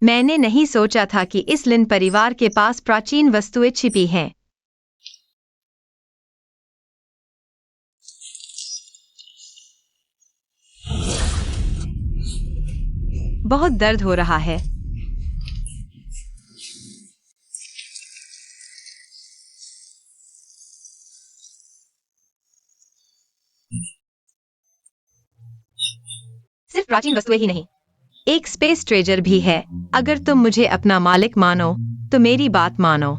मैंने नहीं सोचा था कि इस लिन परिवार के पास प्राचीन वस्तुएं छिपी हैं। बहुत दर्द हो रहा है। सिर्फ प्राचीन वस्तुएं ही नहीं, एक स्पेस ट्रेजर भी है। अगर तुम मुझे अपना मालिक मानो तो मेरी बात मानो,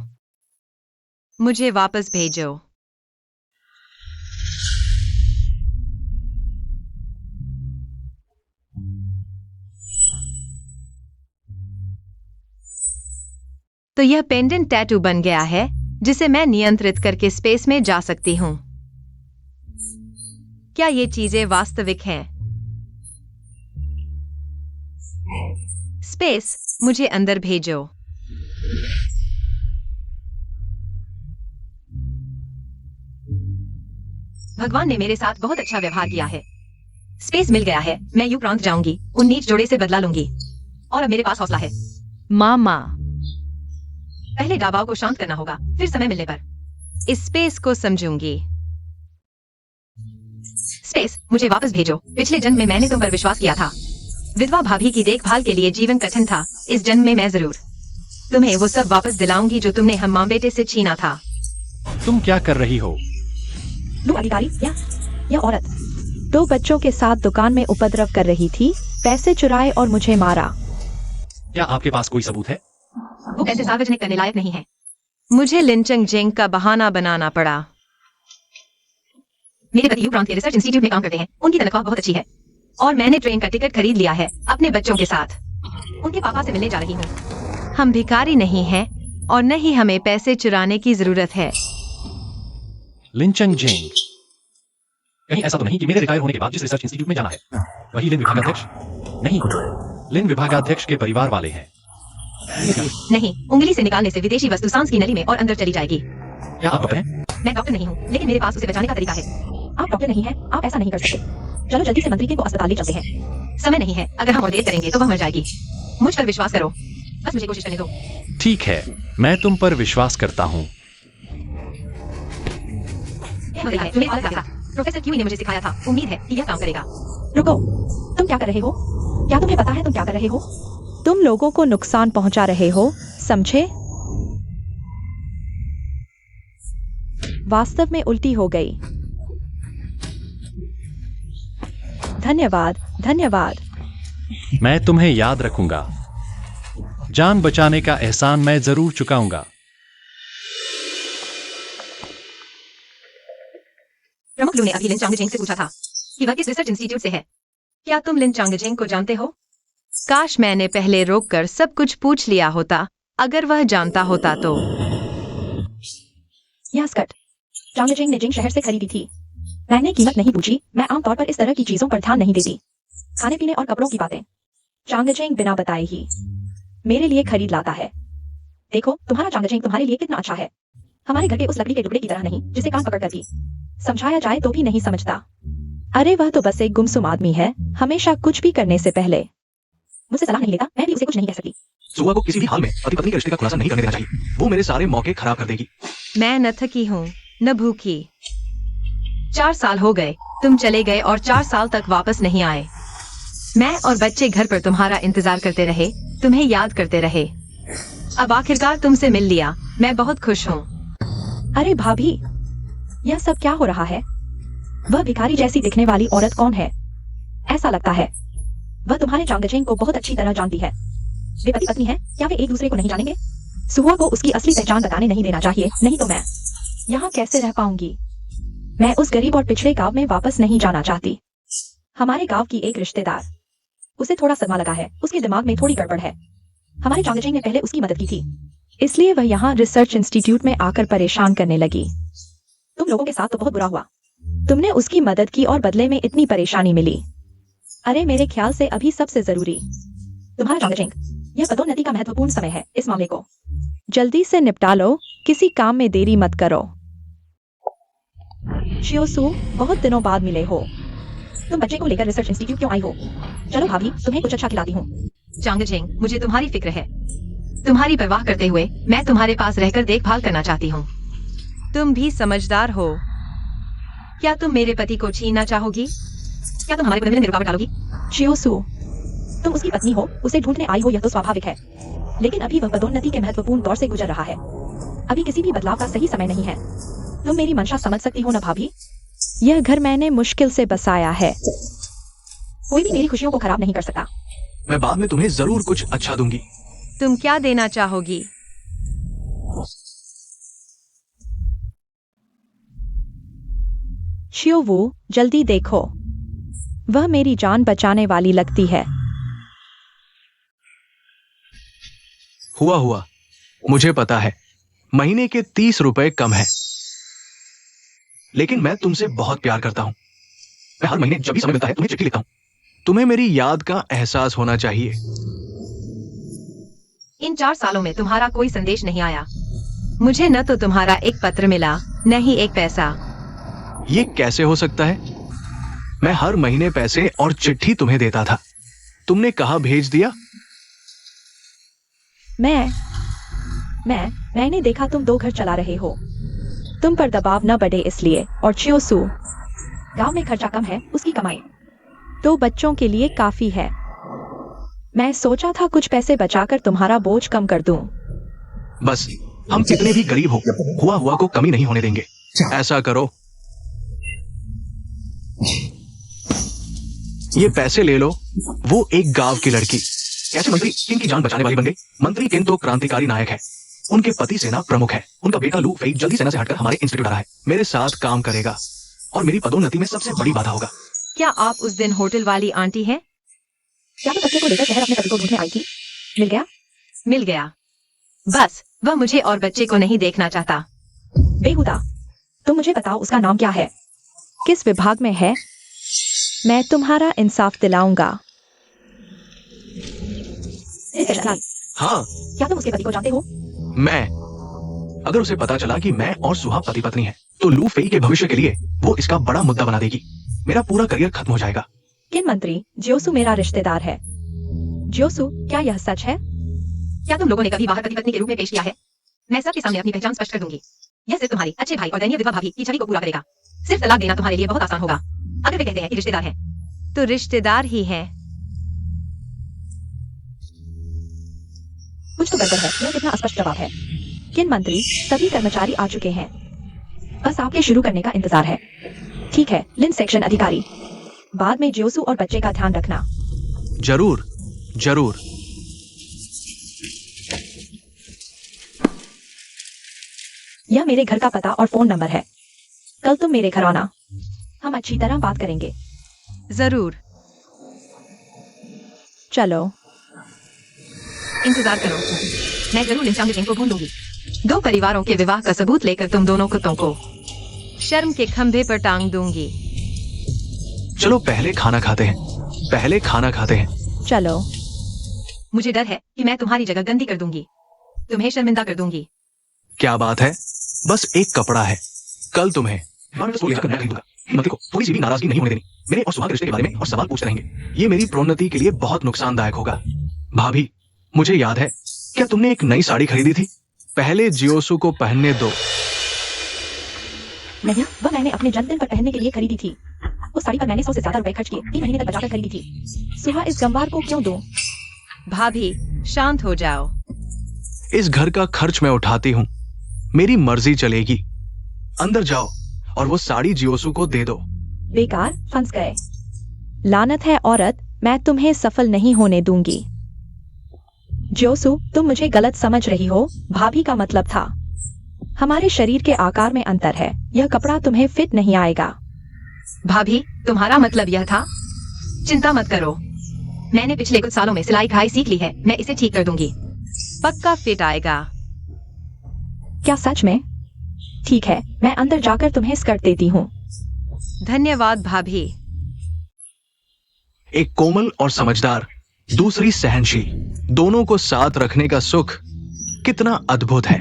मुझे वापस भेजो। तो यह पेंडेंट टैटू बन गया है जिसे मैं नियंत्रित करके स्पेस में जा सकती हूँ। क्या ये चीजें वास्तविक हैं? स्पेस, मुझे अंदर भेजो। भगवान ने मेरे साथ बहुत अच्छा व्यवहार किया है। स्पेस मिल गया है, मैं यू प्रांत जाऊंगी, उन नीच जोड़े से बदला लूंगी और अब मेरे पास हौसला है। मामा, पहले दबाव को शांत करना होगा, फिर समय मिलने पर इस स्पेस को समझूंगी। स्पेस, मुझे वापस भेजो। पिछले जन्म में मैंने तुम पर विश्वास किया था। विधवा भाभी की देखभाल के लिए जीवन कठिन था। इस जन्म में मैं जरूर तुम्हें वो सब वापस दिलाऊंगी जो तुमने हम मां बेटे से छीना था। तुम क्या कर रही हो? लो अधिकारी, यह औरत 2 बच्चों के साथ दुकान में उपद्रव कर रही थी, पैसे चुराए और मुझे मारा। क्या आपके पास कोई सबूत है? वो ऐसे सार्वजनिक करने लायक नहीं है। मुझे लिंचंग जेंग का बहाना बनाना पड़ा। मेरे पति यू प्रांत के रिसर्च इंस्टीट्यूट में काम करते हैं। उनकी तनख्वाह बहुत अच्छी है और मैंने ट्रेन का टिकट खरीद लिया है अपने बच्चों के साथ। उनके पापा से मिलने जा रही हूँ। हम भिखारी नहीं हैं और न ही हमें पैसे चुराने की जरूरत है। लिंचंग जेंग, कहीं ऐसा तो नहीं कि मेरे रिटायर होने के बाद जिस रिसर्च इंस्टीट्यूट में जाना है वही लिन विभागाध्यक्ष? नहीं, लिन विभागाध्यक्ष के परिवार वाले हैं। नहीं, उंगली से निकालने से विदेशी वस्तु सांस की नली में और अंदर चली जाएगी। क्या आप डॉक्टर हैं? मैं डॉक्टर नहीं हूँ, लेकिन मेरे पास उसे बचाने का तरीका है। आप डॉक्टर नहीं हैं, आप ऐसा नहीं कर सकते। चलो जल्दी से मंत्री के को अस्पताल ले चलते हैं। समय नहीं है, अगर हम और देर करेंगे तो वह मर जाएगी। मुझ पर विश्वास करो, बस मुझे कोशिश करने दो। ठीक है, मैं तुम पर विश्वास करता हूँ। प्रोफेसर क्यूई ने मुझे सिखाया था, उम्मीद है कि यह काम करेगा। रुको, तुम क्या कर रहे हो? क्या तुम्हें पता है तुम क्या कर रहे हो? तुम लोगों को नुकसान पहुंचा रहे हो, समझे? वास्तव में उल्टी हो गई। धन्यवाद, धन्यवाद। मैं तुम्हें याद रखूंगा। जान बचाने का एहसान मैं जरूर चुकाऊंगा। प्रमुख लू ने अभी लिन चांगजेंग से पूछा था कि वह किस रिसर्च इंस्टीट्यूट से है। क्या तुम लिन चांगजेंग को जानते हो? काश मैंने पहले रोककर सब कुछ पूछ लिया होता। अगर वह जानता होता तो। यह स्कर्ट चांगजेंग ने जिंग शहर से खरीदी थी। मैंने कीमत नहीं पूछी, मैं आमतौर पर इस तरह की चीजों पर ध्यान नहीं देती। खाने पीने और कपड़ों की बातें चांगजेंग बिना बताए ही मेरे लिए खरीद लाता है। देखो, तुम्हारा चांगजेंग तुम्हारे लिए कितना अच्छा है। हमारे घर के उस लकड़ी के टुकड़े की तरह नहीं जिसे कान पकड़ कर भी समझाया जाए तो भी नहीं समझता। अरे वह तो बस एक गुमसुम आदमी है, हमेशा कुछ भी करने से पहले मुझसे सलाह नहीं लेता। मैं भी उसे कुछ नहीं कह सकती। सुआ को किसी भी हाल में पति पत्नी के रिश्ते का खुलासा नहीं करने देना चाहिए। वो मेरे सारे मौके खराब कर देगी। मैं न थकी हूँ न भूखी। 4 साल हो गए, तुम चले गए और 4 साल तक वापस नहीं आए। मैं और बच्चे घर पर तुम्हारा इंतजार करते रहे, तुम्हें याद करते रहे। अब आखिरकार तुमसे मिल लिया, मैं बहुत खुश हूँ। अरे भाभी, यह सब क्या हो रहा है? वह भिखारी जैसी दिखने वाली औरत कौन है? ऐसा लगता है वह तुम्हारे चांगजेंग को बहुत अच्छी तरह जानती है। वे पति पत्नी हैं, क्या वे एक दूसरे को नहीं जानेंगे? सुहा को उसकी असली पहचान बताने नहीं देना चाहिए, नहीं तो मैं यहाँ कैसे रह पाऊंगी? मैं उस गरीब और पिछड़े गांव में वापस नहीं जाना चाहती। हमारे गांव की एक रिश्तेदार, उसे थोड़ा सदमा लगा है, उसके दिमाग में थोड़ी गड़बड़ है। हमारे चांगजेंग ने पहले उसकी मदद की थी, इसलिए वह यहाँ रिसर्च इंस्टीट्यूट में आकर परेशान करने लगी। तुम लोगों के साथ तो बहुत बुरा हुआ। तुमने उसकी मदद की और बदले में इतनी परेशानी मिली। अरे मेरे ख्याल से अभी सबसे जरूरी तुम्हारा चांगजेंग। यह पदोन्नति का महत्वपूर्ण समय है। इस मामले को जल्दी से निपटा लो, किसी काम में देरी मत करो। शियोसू, बहुत दिनों बाद मिले हो। तुम बच्चे को लेकर रिसर्च इंस्टीट्यूट क्यों आई हो? चलो भाभी, तुम्हें कुछ अच्छा खिलाती हूँ। चांगजेंग, मुझे तुम्हारी फिक्र है। तुम्हारी परवाह करते हुए मैं तुम्हारे पास रहकर देखभाल करना चाहती हूँ। तुम भी समझदार हो। क्या तुम मेरे पति को छीनना चाहोगी? क्या तुम हमारे बदले में रुकावट डालोगी? जियोसु, तुम उसकी पत्नी हो, उसे ढूंढने आई हो, यह तो स्वाभाविक है। लेकिन अभी वह पदोन्नति के महत्वपूर्ण दौर से गुजर रहा है। अभी किसी भी बदलाव का सही समय नहीं है। तुम मेरी मंशा समझ सकती हो ना भाभी? यह घर मैंने मुश्किल से बसाया है। कोई भी मेरी खुशियों को खराब नहीं कर सकता। मैं बाद में तुम्हें जरूर कुछ अच्छा दूंगी। तुम क्या देना चाहोगी? शियोवू, जल्दी देखो, वह मेरी जान बचाने वाली लगती है। हुआ मुझे पता है, महीने के 30 रुपए कम है, लेकिन मैं तुमसे बहुत प्यार करता हूं। मैं हर महीने जब भी समय मिलता है तुम्हें चिट्ठी लिखता हूं। तुम्हें मेरी याद का एहसास होना चाहिए। इन 4 सालों में तुम्हारा कोई संदेश नहीं आया। मुझे न तो तुम्हारा एक पत्र मिला, न ही एक पैसा। ये कैसे हो सकता है? मैं हर महीने पैसे और चिट्ठी तुम्हें देता था। तुमने कहा भेज दिया? मैंने देखा तुम 2 घर चला रहे हो। तुम पर दबाव न बढ़े इसलिए। और चियोसु, गांव में खर्चा कम है, उसकी कमाई 2 बच्चों के लिए काफी है। मैं सोचा था कुछ पैसे बचाकर तुम्हारा बोझ कम कर दूं। बस, हम कितने भी गरीब हो, हुआ को कमी नहीं होने देंगे। ऐसा करो, ये पैसे ले लो। वो एक गांव की लड़की कैसे मंत्री किन की जान बचाने वाली बन गई। मंत्री किन तो क्रांतिकारी नायक है, उनके पति सेना प्रमुख है। उनका बेटा लू फेई जल्दी सेना से हटकर हमारे इंस्टीट्यूट आ रहा है, मेरे साथ काम करेगा और मेरी पदोन्नति में सबसे बड़ी बाधा होगा। क्या आप उस दिन होटल वाली आंटी हैं? क्या तुम बच्चे को लेकर शहर अपने पति को ढूंढने आई थी? मिल गया? मिल गया। बस, वह मुझे और बच्चे को नहीं देखना चाहता। बेहुदा, तुम मुझे बताओ उसका नाम क्या है? किस विभाग में है? मैं तुम्हारा इंसाफ दिलाऊंगा। हाँ, क्या तुम उसके पति को जानते हो? मैं। अगर उसे पता चला कि मैं और सुहा पति पत्नी हैं, तो लू फेई के भविष्य के लिए वो इसका बड़ा मुद्दा बना देगी। मेरा पूरा करियर खत्म हो जाएगा। किन मंत्री, जियोसु मेरा रिश्तेदार है। जियोसु, क्या यह सच है? क्या तुम लोगों ने कभी बाहर पति पत्नी के रूप में पेश किया है? मैं सबके सामने अपनी पहचान स्पष्ट कर दूंगी। यह सिर्फ तुम्हारी अच्छे भाई और दयनीय विधवा भाभी की छवि को पूरा करेगा। सिर्फ तलाक देना तुम्हारे लिए बहुत आसान होगा। अगर वे कहते हैं कि रिश्तेदार हैं, तो रिश्तेदार ही हैं। कुछ तो गड़बड़ है। यह कितना अस्पष्ट जवाब है। किन मंत्री, सभी कर्मचारी आ चुके हैं, बस आपके शुरू करने का इंतजार है। ठीक है, लिन सेक्शन अधिकारी, बाद में जियोसु और बच्चे का ध्यान रखना। जरूर जरूर। यह मेरे घर का पता और फोन नंबर है। कल तुम मेरे घर आना, हम अच्छी तरह बात करेंगे। जरूर। चलो, इंतजार करो, मैं जरूर लिन चांगजेंग को ढूंढूंगी। 2 परिवारों के विवाह का सबूत लेकर तुम दोनों कुत्तों को शर्म के खंभे पर टांग दूंगी। चलो पहले खाना खाते हैं। चलो। मुझे डर है कि मैं तुम्हारी जगह गंदी कर दूंगी, तुम्हें शर्मिंदा कर दूंगी। क्या बात है, बस एक कपड़ा है। कल तुम्हें मती को थोड़ी सी भी नाराजगी नहीं होने देनी। मेरे और सुहा के रिश्ते के बारे में और सवाल पूछते रहेंगे। ये मेरी प्रोन्नति के लिए बहुत नुकसानदायक होगा। भाभी, मुझे याद है, क्या तुमने एक नई साड़ी खरीदी थी? पहले जियोसु को पहनने दो। नहीं, वह मैंने अपने जन्मदिन पर पहनने के लिए खरीदी थी। उस साड़ी पर मैंने 100 से ज्यादा रुपए खर्च किए, 3 महीने तक बचाकर खरीदी थी। सुहा, इस गंवार को क्यों दूं? भाभी, शांत हो जाओ। इस घर का खर्च मैं उठाती हूँ, मेरी मर्जी चलेगी। अंदर जाओ और वो साड़ी जियोसु को दे दो। बेकार, फंस गए। लानत है औरत, मैं तुम्हें सफल नहीं होने दूंगी। जियोसु, तुम मुझे गलत समझ रही हो। भाभी का मतलब था, हमारे शरीर के आकार में अंतर है, यह कपड़ा तुम्हें फिट नहीं आएगा। भाभी, तुम्हारा मतलब यह था? चिंता मत करो, मैंने पिछले कुछ सालों में सिलाई कढ़ाई सीख ली है, मैं इसे ठीक कर दूंगी। पक्का फिट आएगा। क्या सच में? ठीक है, मैं अंदर जाकर तुम्हें स्कर्ट देती हूँ। धन्यवाद भाभी। एक कोमल और समझदार, दूसरी सहनशील, दोनों को साथ रखने का सुख कितना अद्भुत है।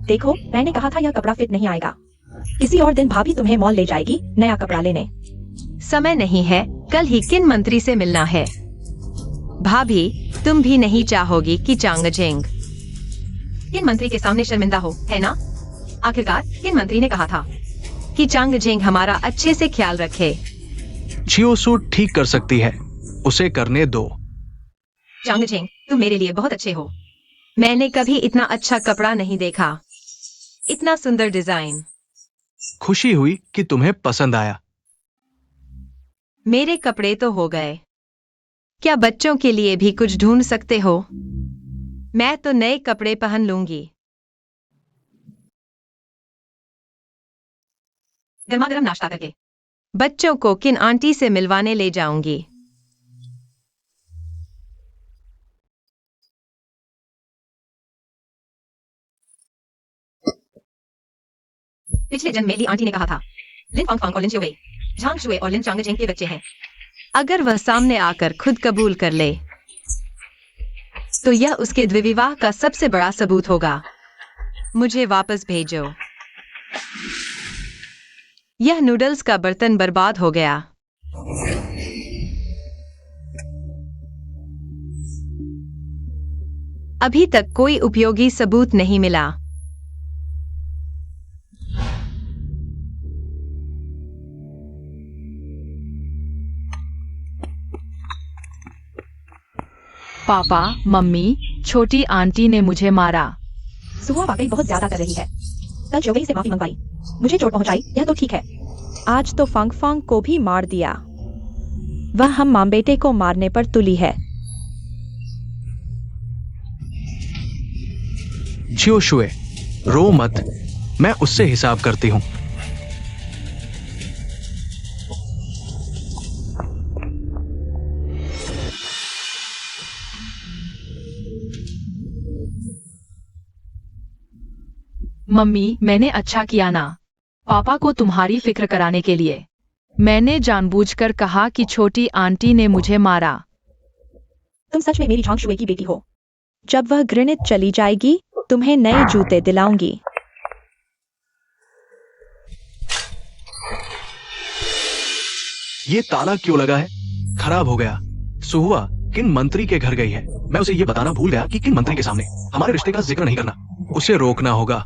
देखो, मैंने कहा था यह कपड़ा फिट नहीं आएगा। किसी और दिन भाभी तुम्हें मॉल ले जाएगी नया कपड़ा लेने। समय नहीं है, कल ही किन मंत्री से मिलना है। भाभी, तुम भी नहीं चाहोगी कि चांगजेंग किन मंत्री के सामने शर्मिंदा हो, है ना? आखिरकार किन मंत्री ने कहा था कि चांगजेंग हमारा अच्छे से ख्याल रखे। छियोसू ठीक कर सकती है, उसे करने दो। चांगजेंग, तुम मेरे लिए बहुत अच्छे हो। मैंने कभी इतना अच्छा कपड़ा नहीं देखा, इतना सुंदर डिजाइन। खुशी हुई कि तुम्हें पसंद आया। मेरे कपड़े तो हो गए, क्या बच्चों के लिए भी कुछ ढूंढ सकते हो? मैं तो नए कपड़े पहन लूंगी। गर्मा गर्म नाश्ता करके बच्चों को किन आंटी से मिलवाने ले जाऊंगी। पिछले जन्म में ली आंटी ने कहा था लिन फंगफंग और लिन शुवे झांग शुए और लिन चांगजेंग के बच्चे हैं। अगर वह सामने आकर खुद कबूल कर ले तो यह उसके द्विविवाह का सबसे बड़ा सबूत होगा। मुझे वापस भेजो। यह नूडल्स का बर्तन बर्बाद हो गया। अभी तक कोई उपयोगी सबूत नहीं मिला। पापा, मम्मी, छोटी आंटी ने मुझे मारा। सुहा वाकई बहुत ज्यादा कर रही है। कल जोवेई से माफी मंगवाई, मुझे चोट पहुंचाई, यह तो ठीक है। आज तो फंगफंग को भी मार दिया। वह हम माम बेटे को मारने पर तुली है। छियोशुए, रो मत, मैं उससे हिसाब करती हूं। मम्मी, मैंने अच्छा किया ना, पापा को तुम्हारी फिक्र कराने के लिए। मैंने जानबूझकर कहा कि छोटी आंटी ने मुझे मारा। तुम सच में मेरी झांग शुए की बेटी हो। जब वह घृणित चली जाएगी, तुम्हें नए जूते दिलाऊंगी। ये ताला क्यों लगा है? खराब हो गया। सुहुआ किन मंत्री के घर गई है? मैं उसे ये बताना भूल गया कि किन मंत्री के सामने हमारे रिश्ते का जिक्र नहीं करना। उसे रोकना होगा।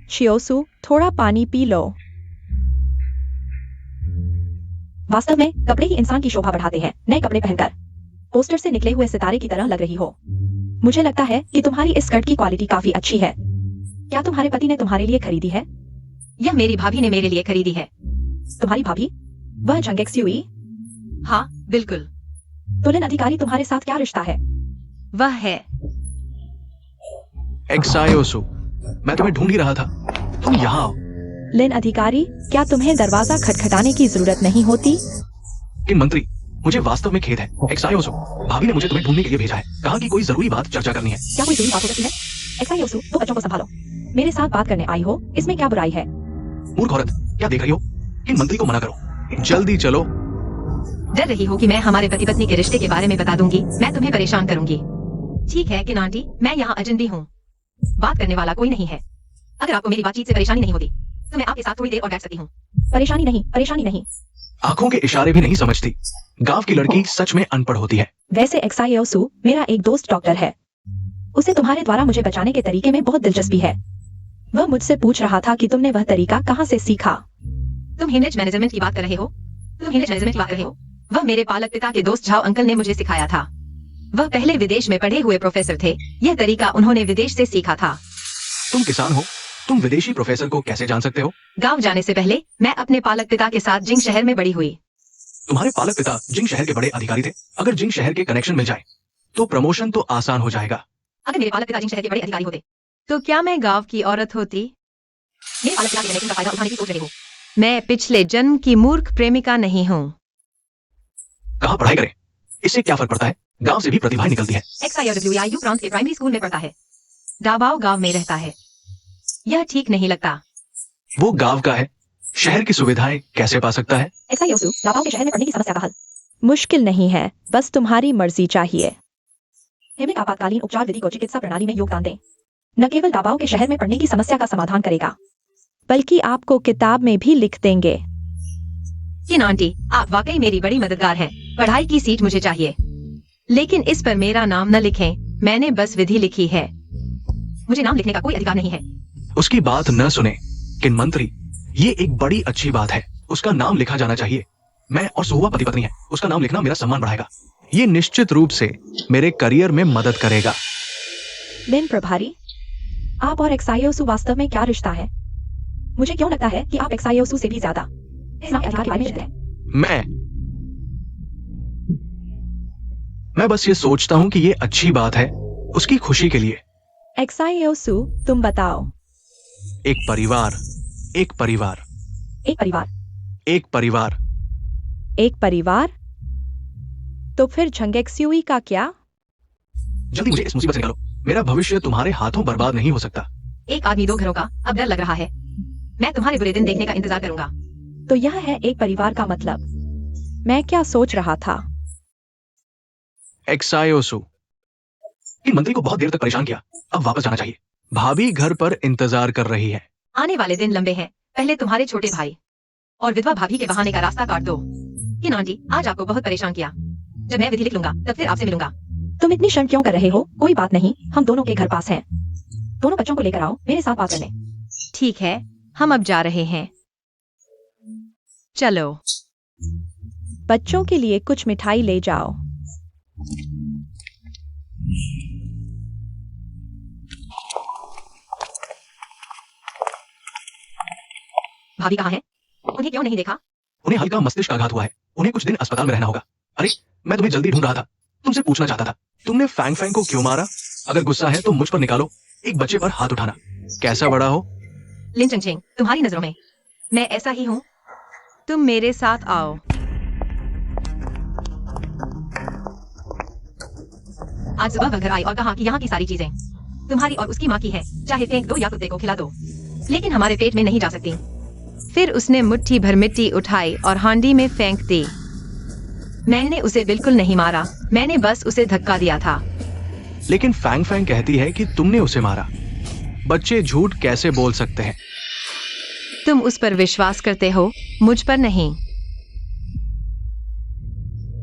छियोसू, थोड़ा पानी पी लो। वास्तव में कपड़े ही इंसान की शोभा बढ़ाते हैं। नए कपड़े पहनकर पोस्टर से निकले हुए सितारे की तरह लग रही हो। मुझे लगता है कि तुम्हारी इस स्कर्ट की क्वालिटी काफी अच्छी है। क्या तुम्हारे पति ने तुम्हारे लिए खरीदी है? यह मेरी भाभी ने मेरे लिए खरीदी है। तुम्हारी भाभी? वह झंगेक्स्यूई? हाँ, बिल्कुल। तो लिन अधिकारी तुम्हारे साथ क्या रिश्ता है? वह है एक्सायोसु, मैं तुम्हें ढूंढ ही रहा था। तुम यहाँ आओ। लिन अधिकारी, क्या तुम्हें दरवाजा खटखटाने की जरूरत नहीं होती? किन मंत्री, मुझे वास्तव में खेद है। एक्सायोसु, भाभी ने मुझे तुम्हें ढूंढने के लिए भेजा है। कहा कि कोई जरूरी बात चर्चा करनी है। क्या कोई जरूरी बात हो सकती है? एक्सायोसु, तो बच्चों को संभालो। मेरे साथ बात करने आई हो, इसमें क्या बुराई है? मूर्ख औरत, क्या देख रही हो? किन मंत्री को मना करो। जल्दी चलो। डर रही हो कि मैं हमारे पति पत्नी के रिश्ते के बारे में बता दूंगी। मैं तुम्हें परेशान करूंगी। ठीक है किन आंटी, मैं यहाँ अजनबी हूँ। बात करने वाला कोई नहीं है। अगर आपको मेरी बातचीत से परेशानी नहीं होती तो मैं आपके साथ थोड़ी देर और बैठ सकती हूँ। परेशानी नहीं, परेशानी नहीं। आंखों के इशारे भी नहीं समझती। गांव की लड़की सच में अनपढ़ होती है। वैसे एक्सायोसु, मेरा एक दोस्त डॉक्टर है। उसे तुम्हारे द्वारा मुझे बचाने के तरीके में बहुत दिलचस्पी है। वह मुझसे पूछ रहा था कि तुमने वह तरीका कहाँ से सीखा। तुम हिमलेज मैनेजमेंट की बात कर रहे हो? वह मेरे पालक पिता के दोस्त झाओ अंकल ने मुझे सिखाया था। वह पहले विदेश में पढ़े हुए प्रोफेसर थे। यह तरीका उन्होंने विदेश से सीखा था। तुम किसान हो, तुम विदेशी प्रोफेसर को कैसे जान सकते हो? गांव जाने से पहले मैं अपने पालक पिता के साथ जिंग शहर में बड़ी हुई। तुम्हारे पालक पिता जिंग शहर के बड़े अधिकारी थे। अगर जिंग शहर के कनेक्शन मिल जाए तो प्रमोशन तो आसान हो जाएगा। अगर मेरे पालक पिता जिंग शहर के बड़े अधिकारी होते तो क्या मैं गांव की औरत होती? मेरे पालक पिता के कनेक्शन का फायदा उठाने की सोच रहे हो। मैं पिछले जन्म की मूर्ख प्रेमिका नहीं हूँ। कहाँ पढ़ाई करें, इससे क्या फर्क पड़ता है? गांव से भी प्रतिभाएं निकलती है। XIOWIU प्रांत के प्राइमरी स्कूल में पढ़ता है। डाबाओ गांव में रहता है। यह ठीक नहीं लगता। वो गांव का है, शहर की सुविधाएं कैसे पा सकता है? एक्साइयोसु दाबाओं के शहर में पढ़ने की समस्या का हल मुश्किल नहीं है, बस तुम्हारी मर्जी चाहिए। हिमिक आपातकालीन उपचार विधि को चिकित्सा प्रणाली में योगदान दें। न केवल दाबाओं के शहर में पढ़ने की समस्या का समाधान करेगा, बल्कि आपको किताब में भी लिख देंगे। किन आंटी, आप वाकई मेरी बड़ी मददगार हैं। पढ़ाई की सीट मुझे चाहिए, लेकिन इस पर मेरा नाम न लिखें। मैंने बस विधि लिखी है, मुझे नाम लिखने का कोई अधिकार नहीं है। उसकी बात न सुने। किन मंत्री, ये एक बड़ी अच्छी बात है। उसका नाम लिखा जाना चाहिए। मैं और सुहुआ पति पत्नी है। उसका नाम लिखना मेरा सम्मान बढ़ाएगा। ये निश्चित रूप से मेरे करियर में मदद करेगा। लिन प्रभारी, आप और एक्साइयोसु वास्तव में क्या रिश्ता है? मुझे क्यों लगता है कि आप एक्साइयोसु से भी ज्यादा इस नाम के अधिकार के बारे में जानते हैं। मैं बस ये सोचता हूँ कि ये अच्छी बात है, उसकी खुशी के लिए। एक्साइयोसु, तुम बताओ। एक परिवार, एक परिवार, एक परिवार, एक परिवार। एक परिवार। तो फिर झंगेक्स्यूई का क्या? जल्दी मुझे इस मुसीबत से निकालो। मेरा भविष्य तुम्हारे हाथों बर्बाद नहीं हो सकता। एक आदमी दो घरों का, अब डर लग रहा है। मैं तुम्हारे बुरे दिन देखने का इंतजार करूंगा। तो यह है एक परिवार का मतलब। मैं क्या सोच रहा था? एक्सायोसु, इन मंत्री को बहुत देर तक परेशान किया। अब वापस जाना चाहिए। भाभी घर पर इंतजार कर रही है। आने वाले दिन लंबे हैं। पहले तुम्हारे छोटे भाई और विधवा भाभी के बहाने का रास्ता काट दो। किन आंटी, आज आपको बहुत परेशान किया। जब मैं विधि लिख लूंगा तब फिर आपसे मिलूंगा। तुम इतनी शर्म क्यों कर रहे हो? कोई बात नहीं, हम दोनों के घर पास हैं। दोनों बच्चों को लेकर आओ मेरे साथ बात करने। ठीक है, हम अब जा रहे हैं। चलो। बच्चों के लिए कुछ मिठाई ले जाओ। भाभी कहाँ है? उन्हें क्यों नहीं देखा? उन्हें हल्का मस्तिष्क आघात हुआ है। उन्हें कुछ दिन अस्पताल में रहना होगा। अरे, मैं तुम्हें जल्दी ढूंढ रहा था। तुमसे पूछना चाहता था, तुमने फैंग फैंग को क्यों मारा? अगर गुस्सा है तो मुझ पर निकालो। एक बच्चे पर हाथ उठाना कैसा बड़ा हो? लिन चंगचेंग, तुम्हारी नजरों में मैं ऐसा ही हूँ। तुम मेरे साथ आओ। आज सुबह वह घर आई और कहा कि यहाँ की सारी चीजें तुम्हारी और उसकी माँ की हैं। चाहे फेंक दो या कुत्ते को खिला दो, लेकिन हमारे पेट में नहीं जा सकती। फिर उसने मुट्ठी भर मिट्टी उठाई और हांडी में फेंक दी। मैंने उसे बिल्कुल नहीं मारा, मैंने बस उसे धक्का दिया था। लेकिन फैंग फैंग कहती है कि तुमने उसे मारा। बच्चे झूठ कैसे बोल सकते हैं? तुम उस पर विश्वास करते हो, मुझ पर नहीं।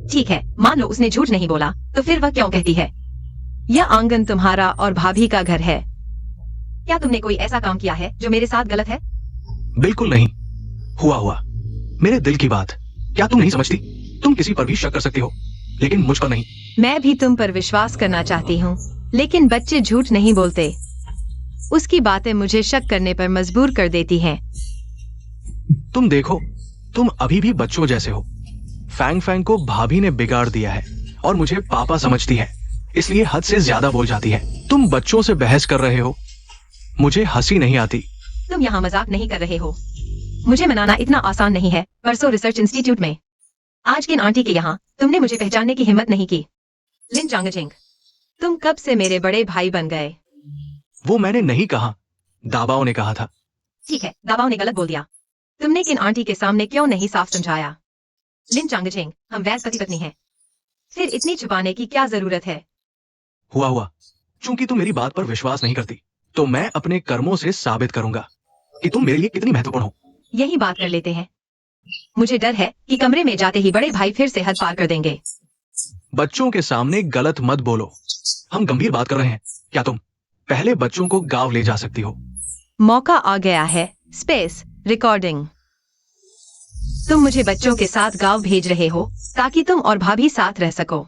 ठीक है, मान लो उसने झूठ नहीं बोला, तो फिर वह क्यों कहती है? यह आंगन तुम्हारा और भाभी का घर है। क्या तुमने कोई ऐसा काम किया है जो मेरे साथ गलत है? बिल्कुल नहीं। हुआ मेरे दिल की बात। क्या तुम नहीं समझती? तुम किसी पर भी शक कर सकती हो, लेकिन मुझ पर नहीं। मैं भी तुम पर विश्वास करना चाहती हूँ, लेकिन बच्चे झूठ नहीं बोलते। उसकी बातें मुझे शक करने पर मजबूर कर देती हैं। तुम देखो, तुम अभी भी बच्चों जैसे हो। फैंग फैंग को भाभी ने बिगाड़ दिया है और मुझे पापा समझती है, इसलिए हद से ज्यादा बोल जाती है। तुम बच्चों से बहस कर रहे हो, मुझे हंसी नहीं आती। तुम यहाँ मजाक नहीं कर रहे हो। मुझे मनाना इतना आसान नहीं है। परसों रिसर्च इंस्टीट्यूट में आज किन आंटी के यहाँ तुमने मुझे पहचानने की हिम्मत नहीं की। लिन चांगचेंग, तुम कब से मेरे बड़े भाई बन गए? वो मैंने नहीं कहा, दाबाओ ने कहा था। ठीक है, दाबाओ ने गलत बोल दिया। तुमने किन आंटी के सामने क्यों नहीं साफ समझाया? लिन चांगचेंग, हम वैध पति पत्नी हैं, फिर इतनी छुपाने की क्या जरूरत है? हुआ चूंकि तुम मेरी बात पर विश्वास नहीं करती, तो मैं अपने कर्मों से साबित करूंगा कि तुम मेरे लिए कितनी महत्वपूर्ण हो। यही बात कर लेते हैं। मुझे डर है कि कमरे में जाते ही बड़े भाई फिर से हद पार कर देंगे। बच्चों के सामने गलत मत बोलो। हम गंभीर बात कर रहे हैं। क्या तुम पहले बच्चों को गांव ले जा सकती हो? मौका आ गया है। Space recording. तुम मुझे बच्चों के साथ गांव भेज रहे हो ताकि तुम और भाभी साथ रह सको।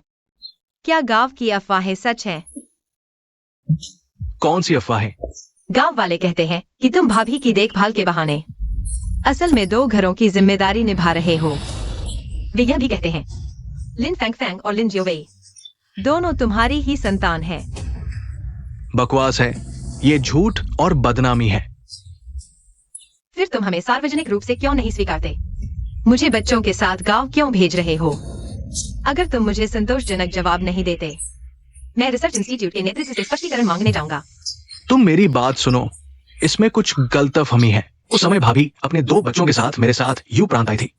क्या गांव की अफवाहें सच हैं? कौन सी अफवाहें? गांव वाले कहते हैं कि तुम भाभी की देखभाल के बहाने असल में 2 घरों की जिम्मेदारी निभा रहे हो। वे यह भी कहते हैं लिन फैंग फैंग और लिन जियोवेई दोनों तुम्हारी ही संतान हैं। बकवास है, ये झूठ और बदनामी है। फिर तुम हमें सार्वजनिक रूप से क्यों नहीं स्वीकारते? मुझे बच्चों के साथ गांव क्यों भेज रहे हो? अगर तुम मुझे संतोषजनक जवाब नहीं देते, मैं रिसर्च इंस्टीट्यूट के नेतृत्व से स्पष्टीकरण मांगने जाऊंगा। तुम मेरी बात सुनो, इसमें कुछ गलतफहमी है। उस समय भाभी अपने 2 बच्चों के साथ मेरे साथ यू प्रांत आई थी।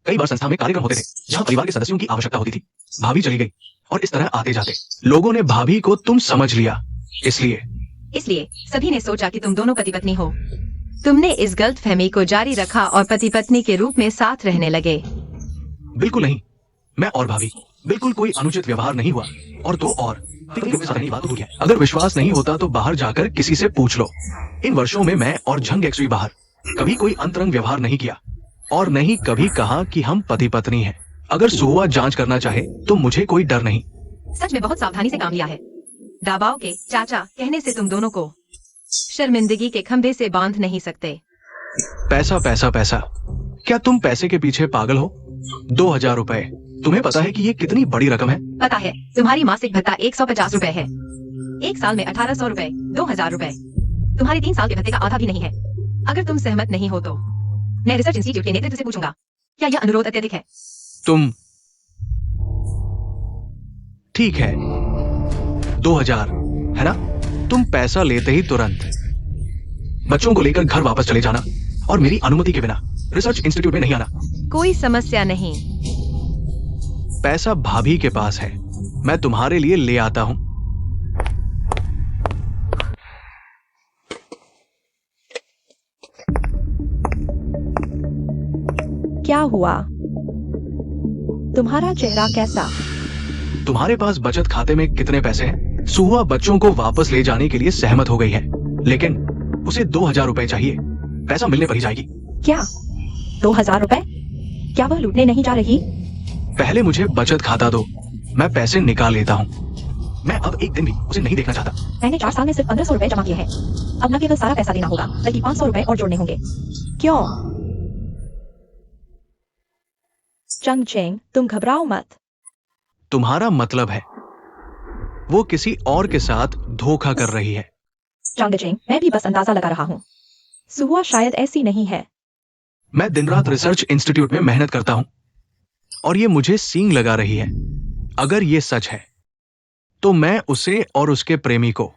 कई बार संस्था में कार्यक्रम होते थे जहां परिवार के सदस्यों की आवश्यकता होती थी। भाभी चली गई और इस तरह आते जाते लोगों ने भाभी को तुम समझ लिया। इसलिए सभी ने सोचा कि तुम दोनों पति पत्नी हो। तुमने इस गलतफहमी को जारी रखा और पति पत्नी के रूप में साथ रहने लगे। बिल्कुल नहीं, मैं और भाभी बिल्कुल कोई अनुचित व्यवहार नहीं हुआ। और तो और बात हो गया। अगर विश्वास नहीं होता तो बाहर जाकर किसी से पूछ लो। इन वर्षों में मैं और झंग एक्सवी बाहर कभी कोई अंतरंग व्यवहार नहीं किया और नहीं कभी कहा कि हम पति पत्नी हैं। अगर सुहुआ जांच करना चाहे तो मुझे कोई डर नहीं। सच में बहुत सावधानी से काम लिया है। दाबाओ के चाचा कहने से तुम दोनों को शर्मिंदगी के खंभे से बांध नहीं सकते। पैसा पैसा पैसा, क्या तुम पैसे के पीछे पागल हो? 2000 रुपए, तुम्हें पता है कि ये कितनी बड़ी रकम है? पता है, तुम्हारी मासिक भत्ता 150 रुपए है। एक साल में 1800 रुपए, 2000 रुपए। तुम्हारे 3 साल के भत्ते का आधा भी नहीं है। अगर तुम सहमत नहीं हो तो मैं रिसर्च इंस्टीट्यूट के नेतृत्व से पूछूंगा, क्या यह अनुरोध अत्यधिक है? तुम ठीक है, 2000 है ना? तुम पैसा लेते ही तुरंत बच्चों को लेकर घर वापस चले जाना और मेरी अनुमति के बिना रिसर्च इंस्टीट्यूट में नहीं आना। कोई समस्या नहीं। पैसा भाभी के पास है, मैं तुम्हारे लिए ले आता हूं। क्या हुआ? तुम्हारा चेहरा कैसा? तुम्हारे पास बचत खाते में कितने पैसे हैं? सुहुआ बच्चों को वापस ले जाने के लिए सहमत हो गई है, लेकिन उसे 2000 रुपए चाहिए। पैसा मिलने पर ही जाएगी। क्या 2000 रुपए? क्या वह लूटने नहीं जा रही? पहले मुझे बचत खाता दो, मैं पैसे निकाल लेता हूँ। मैं अब एक दिन भी उसे नहीं देखना चाहता। मैंने 4 साल में सिर्फ 1500 रुपए जमा किए हैं। अब न केवल सारा पैसा देना होगा बल्कि 500 रुपए और जोड़ने होंगे। क्यों? चंग चेंग, तुम घबराओ मत। तुम्हारा मतलब है वो किसी और के साथ धोखा कर रही है? चंग चेंग, मैं भी बस अंदाजा लगा रहा हूँ। सुहुआ शायद ऐसी नहीं है। मैं दिन रात रिसर्च इंस्टीट्यूट में मेहनत करता हूं और ये मुझे सींग लगा रही है। अगर ये सच है तो मैं उसे और उसके प्रेमी को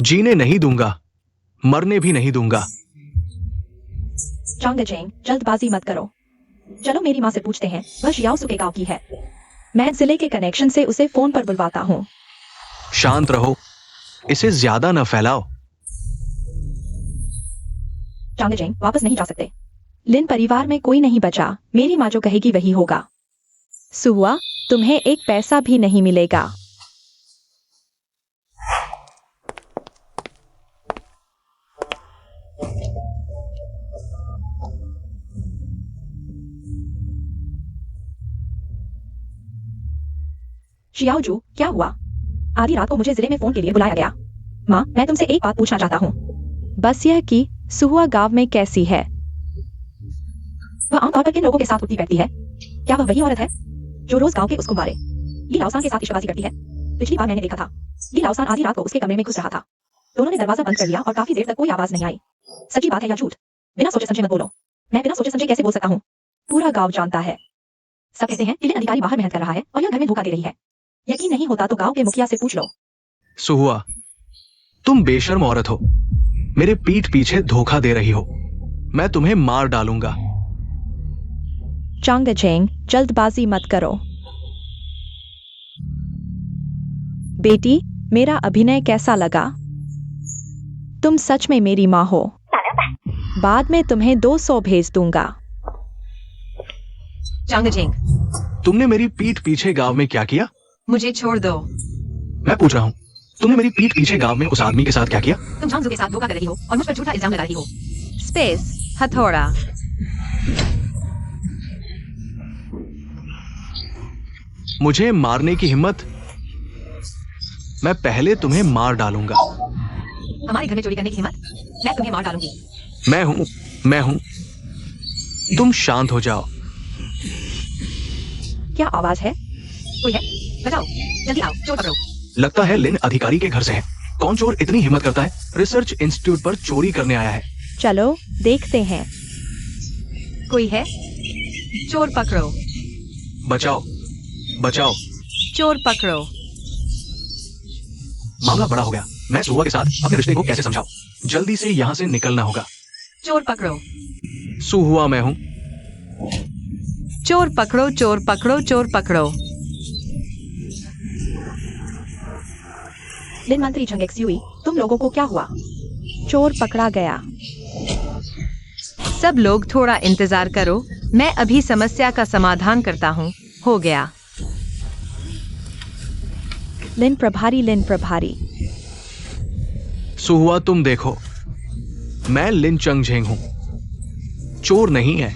जीने नहीं दूंगा, मरने भी नहीं दूंगा। चंग चेंग, जल्दबाजी मत करो। चलो मेरी माँ से पूछते हैं, वह शियाओसु के गांव की है। मैं जिले के कनेक्शन से उसे फोन पर बुलवाता हूँ। शांत रहो, इसे ज्यादा न फैलाओ। चंग चेंग, वापस नहीं जा सकते। लिन परिवार में कोई नहीं बचा। मेरी माँ जो कहेगी वही होगा। सुहुआ, तुम्हें एक पैसा भी नहीं मिलेगा। शियाओजू, क्या हुआ? आधी रात को मुझे जिले में फोन के लिए बुलाया गया। माँ, मैं तुमसे एक बात पूछना चाहता हूँ। बस यह कि सुहुआ गांव में कैसी है? वह आमतौर पर किन लोगों के साथ उठती बैठती है? क्या वह वही औरत है जो रोज गांव के उसको मारे ली लाओसान के साथ इश्कबाजी करती है? पिछली बार मैंने देखा था, ली लाओसान आधी रात को उसके कमरे में घुस रहा था। दोनों ने दरवाजा बंद कर लिया और काफी देर तक कोई आवाज नहीं आई। सच्ची बात है या झूठ? बिना सोचे समझे मत बोलो। मैं बिना सोचे समझे कैसे बोल सकता हूँ? पूरा गांव जानता है। सब कहते हैं कि लिन अधिकारी बाहर मेहनत कर रहा है और यह घर में धोखा दे रही है। यकीन नहीं होता तो गांव के मुखिया से पूछ लो। सुहुआ, तुम बेशर्म औरत हो। मेरे पीठ पीछे धोखा दे रही हो। मैं तुम्हें मार डालूंगा। चंग चेंग, जल्दबाजी मत करो। बेटी, मेरा अभिनय कैसा लगा? तुम सच में मेरी माँ हो। बाद में तुम्हें 200 भेज दूंगा। चंग चेंग, तुमने मेरी पीठ पीछे गांव में क्या किया? मुझे छोड़ दो। मैं पूछ रहा हूँ, तुमने मेरी पीठ पीछे गांव में उस आदमी के साथ क्या किया? तुम झांगजू के साथ धोखा कर रही हो और मुझ पर झूठा इल्जाम लगा रही हो। स्पेस, हथौड़ा। मुझे मारने की हिम्मत? मैं पहले तुम्हें मार डालूंगा। हमारे घर में चोरी करने की हिम्मत? मैं तुम्हें मार डालूंगी। मैं हूं। तुम शांत हो जाओ। क्या आवाज है? कोई है? बचाओ, जल्दी आओ, चोर पकड़ो। लगता है लिन अधिकारी के घर से है। कौन चोर इतनी हिम्मत करता है रिसर्च इंस्टीट्यूट पर चोरी करने आया है? चलो देखते हैं। कोई है? चोर पकड़ो। बचाओ, बचाओ। चोर पकड़ो। मामला बड़ा हो गया। मैं सुहुआ के साथ अपने रिश्ते को कैसे समझाऊं? जल्दी से यहाँ से निकलना होगा। चोर पकड़ो। सु हुआ मैं हूँ। चोर पकड़ो, चोर पकड़ो, चोर पकड़ो। लिन मंत्री झंग एक्सयूई, तुम लोगों को क्या हुआ? चोर पकड़ा गया। सब लोग थोड़ा इंतजार करो, मैं अभी समस्या का समाधान करता हूँ। हो गया। लिन प्रभारी। सु हुआ तुम देखो, मैं लिन चंगझेंग हूँ। चोर नहीं है।